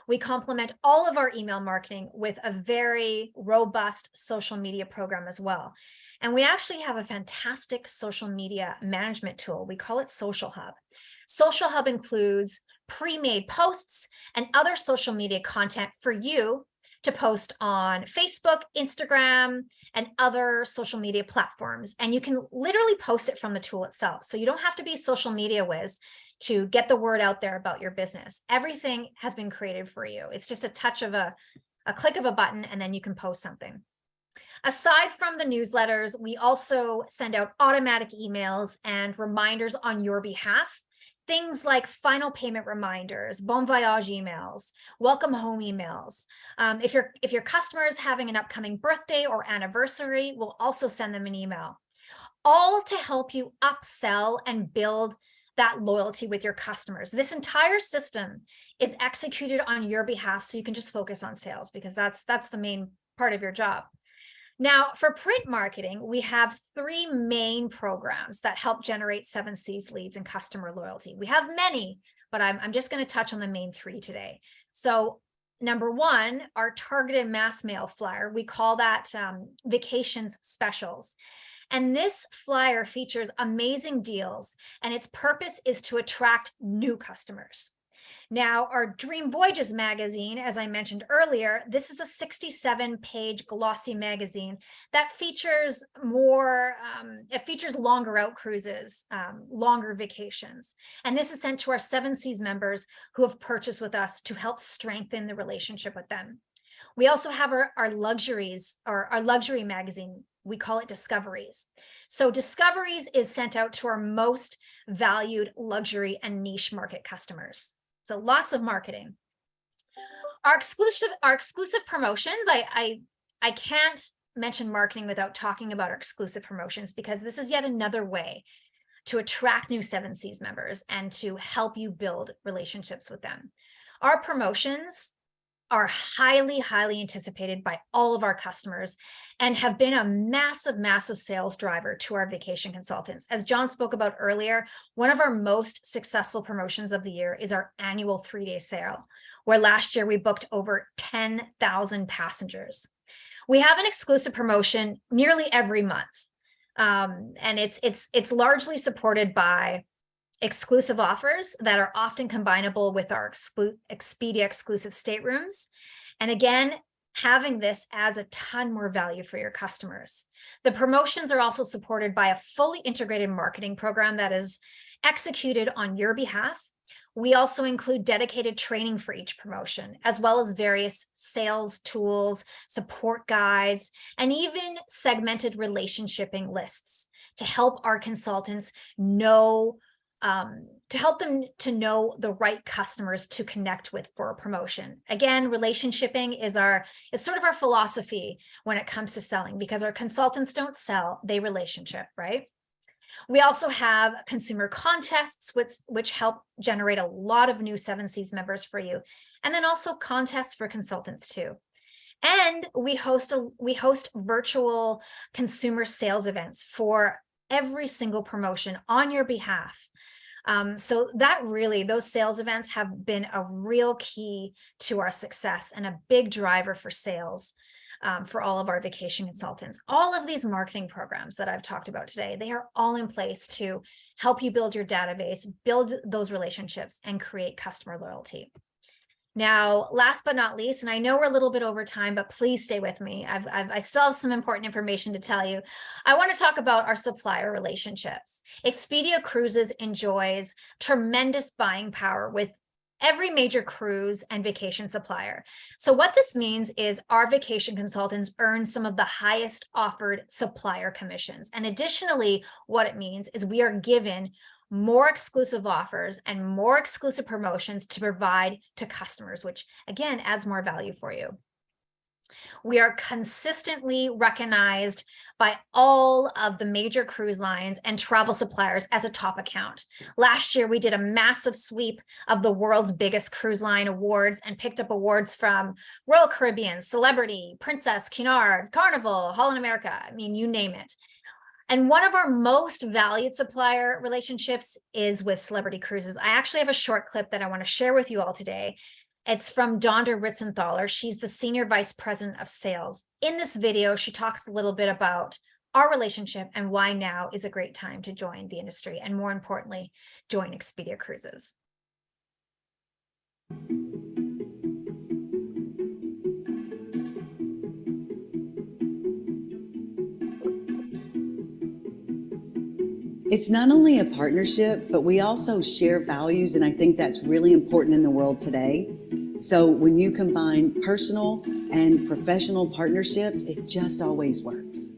We complement all of our email marketing with a very robust social media program as well. And we actually have a fantastic social media management tool. We call it Social Hub. Social Hub includes pre-made posts and other social media content for you to post on Facebook, Instagram, and other social media platforms. And you can literally post it from the tool itself. So you don't have to be a social media whiz to get the word out there about your business. Everything has been created for you. It's just a touch of a click of a button, and then you can post something. Aside from the newsletters, we also send out automatic emails and reminders on your behalf. Things like final payment reminders, bon voyage emails, welcome home emails. If your customer is having an upcoming birthday or anniversary, we'll also send them an email, all to help you upsell and build that loyalty with your customers. This entire system is executed on your behalf, so you can just focus on sales because that's the main part of your job. Now, for print marketing, we have 3 main programs that help generate 7 Cs leads and customer loyalty. We have many, but I'm just going to touch on the main 3 today. So number 1, our targeted mass mail flyer, we call that Vacations Specials. And this flyer features amazing deals, and its purpose is to attract new customers. Now, our Dream Voyages magazine, as I mentioned earlier, this is a 67-page glossy magazine that features it features longer out cruises, longer vacations. And this is sent to our 7 Cs members who have purchased with us to help strengthen the relationship with them. We also have our luxuries, or our luxury magazine. We call it Discoveries. So Discoveries is sent out to our most valued luxury and niche market customers. So lots of marketing. Our exclusive promotions, I can't mention marketing without talking about our exclusive promotions, because this is yet another way to attract new Seven Seas members and to help you build relationships with them. Our promotions are highly, highly anticipated by all of our customers and have been a massive, massive sales driver to our vacation consultants. As John spoke about earlier, one of our most successful promotions of the year is our annual 3-day sale, where last year we booked over 10,000 passengers. We have an exclusive promotion nearly every month. And it's largely supported by exclusive offers that are often combinable with our Expedia exclusive staterooms. And again, having this adds a ton more value for your customers. The promotions are also supported by a fully integrated marketing program that is executed on your behalf. We also include dedicated training for each promotion, as well as various sales tools, support guides, and even segmented relationshiping lists to help our consultants know to help them to know the right customers to connect with for a promotion. Again, relationshiping is sort of our philosophy when it comes to selling, because our consultants don't sell, they relationship, right? We also have consumer contests, which help generate a lot of new Seven Seas members for you. And then also contests for consultants too. And we host virtual consumer sales events for every single promotion on your behalf. So that really, those sales events have been a real key to our success and a big driver for sales for all of our vacation consultants. All of these marketing programs that I've talked about today, they are all in place to help you build your database, build those relationships, and create customer loyalty. Now, last but not least, and I know we're a little bit over time, but please stay with me. I still have some important information to tell you. I want to talk about our supplier relationships. Expedia Cruises enjoys tremendous buying power with every major cruise and vacation supplier. So what this means is our vacation consultants earn some of the highest offered supplier commissions. And additionally, what it means is we are given more exclusive offers and more exclusive promotions to provide to customers, which again adds more value for you. We are consistently recognized by all of the major cruise lines and travel suppliers as a top account. Last year, we did a massive sweep of the world's biggest cruise line awards and picked up awards from Royal Caribbean, Celebrity, Princess, Cunard, Carnival, Holland America, I mean, you name it. And one of our most valued supplier relationships is with Celebrity Cruises. I actually have a short clip that I want to share with you all today. It's from Dondra Ritzenthaler. She's the Senior Vice President of Sales. In this video, she talks a little bit about our relationship and why now is a great time to join the industry, and more importantly, join Expedia Cruises. It's not only a partnership, but we also share values, and I think that's really important in the world today. So when you combine personal and professional partnerships, it just always works.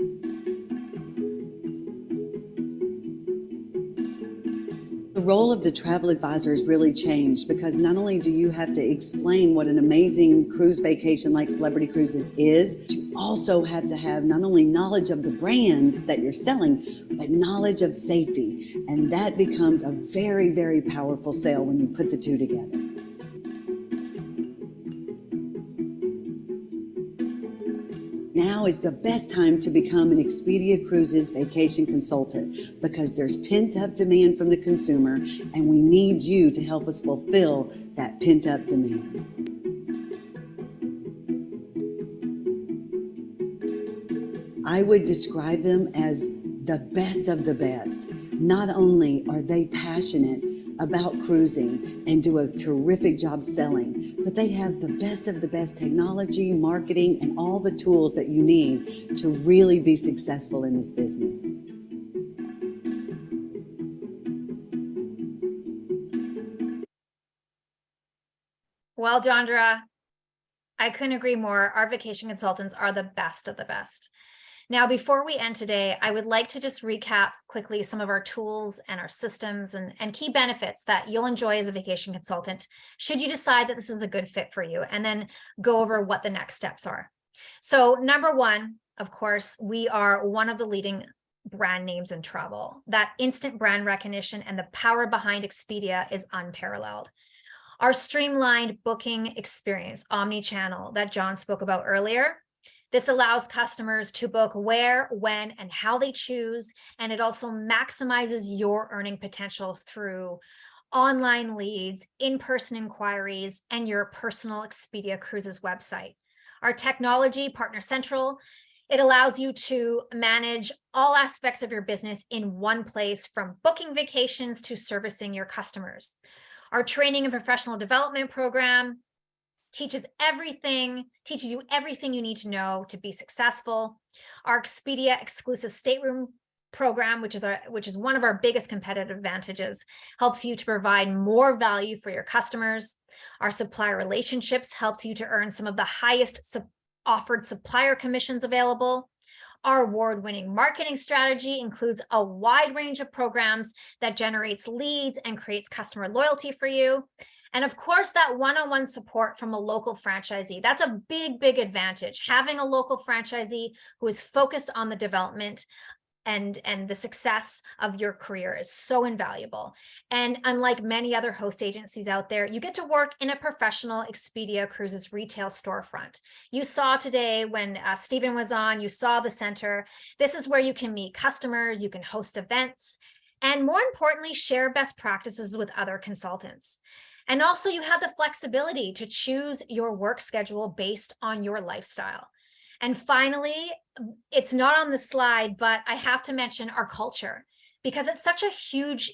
The role of the travel advisor has really changed, because not only do you have to explain what an amazing cruise vacation like Celebrity Cruises is, you also have to have not only knowledge of the brands that you're selling, but knowledge of safety. And that becomes a very, very powerful sale when you put the two together. Now is the best time to become an Expedia Cruises Vacation Consultant, because there's pent-up demand from the consumer, and we need you to help us fulfill that pent-up demand. I would describe them as the best of the best. Not only are they passionate about cruising and do a terrific job selling, but they have the best of the best technology, marketing, and all the tools that you need to really be successful in this business. Well, Dondra, I couldn't agree more. Our vacation consultants are the best of the best. Now, before we end today, I would like to just recap quickly some of our tools and our systems and key benefits that you'll enjoy as a vacation consultant, should you decide that this is a good fit for you, and then go over what the next steps are. So number one, of course, we are one of the leading brand names in travel. That instant brand recognition and the power behind Expedia is unparalleled. Our streamlined booking experience, omni-channel, that John spoke about earlier, this allows customers to book where, when, and how they choose, and it also maximizes your earning potential through online leads, in-person inquiries, and your personal Expedia Cruises website. Our technology, Partner Central, it allows you to manage all aspects of your business in one place, from booking vacations to servicing your customers. Our training and professional development program teaches you everything you need to know to be successful. Our Expedia exclusive stateroom program, which is one of our biggest competitive advantages, helps you to provide more value for your customers. Our supplier relationships helps you to earn some of the highest offered supplier commissions available. Our award-winning marketing strategy includes a wide range of programs that generates leads and creates customer loyalty for you. And of course, that one-on-one support from a local franchisee. That's a big, big advantage. Having a local franchisee who is focused on the development and the success of your career is so invaluable. And unlike many other host agencies out there, you get to work in a professional Expedia Cruises retail storefront. You saw today when Stephen was on, you saw the center. This is where you can meet customers, you can host events, and more importantly, share best practices with other consultants. And also you have the flexibility to choose your work schedule based on your lifestyle. And finally, it's not on the slide, but I have to mention our culture, because it's such a huge,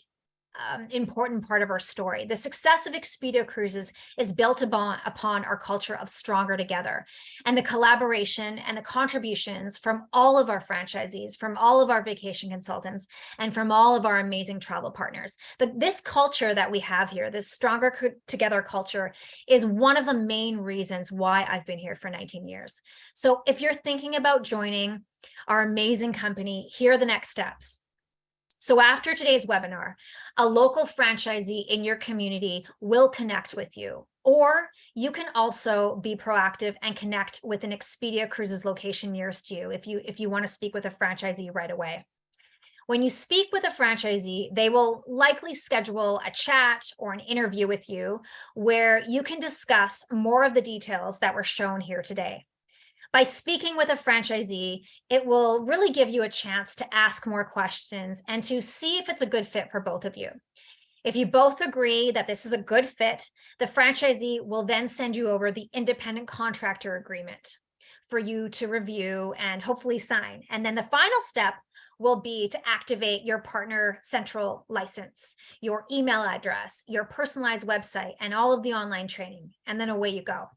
important part of our story. The success of Expedia Cruises is built upon our culture of stronger together, and the collaboration and the contributions from all of our franchisees, from all of our vacation consultants, and from all of our amazing travel partners. This culture that we have here, this stronger together culture, is one of the main reasons why I've been here for 19 years. So if you're thinking about joining our amazing company, here are the next steps. So after today's webinar, a local franchisee in your community will connect with you, or you can also be proactive and connect with an Expedia Cruises location nearest you if you want to speak with a franchisee right away. When you speak with a franchisee, they will likely schedule a chat or an interview with you where you can discuss more of the details that were shown here today. By speaking with a franchisee, it will really give you a chance to ask more questions and to see if it's a good fit for both of you. If you both agree that this is a good fit, the franchisee will then send you over the independent contractor agreement for you to review and hopefully sign. And then the final step will be to activate your Partner Central license, your email address, your personalized website, and all of the online training. And then away you go.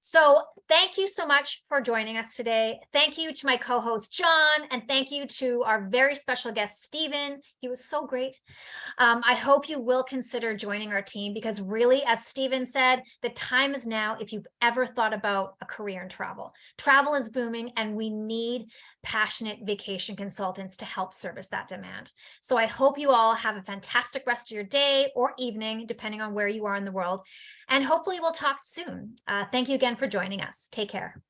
So thank you so much for joining us today. Thank you to my co-host, John, and thank you to our very special guest, Stephen. He was so great. I hope you will consider joining our team, because really, as Stephen said, the time is now if you've ever thought about a career in travel. Travel is booming, and we need passionate vacation consultants to help service that demand. So I hope you all have a fantastic rest of your day or evening, depending on where you are in the world. And hopefully we'll talk soon. Thank you again for joining us. Take care.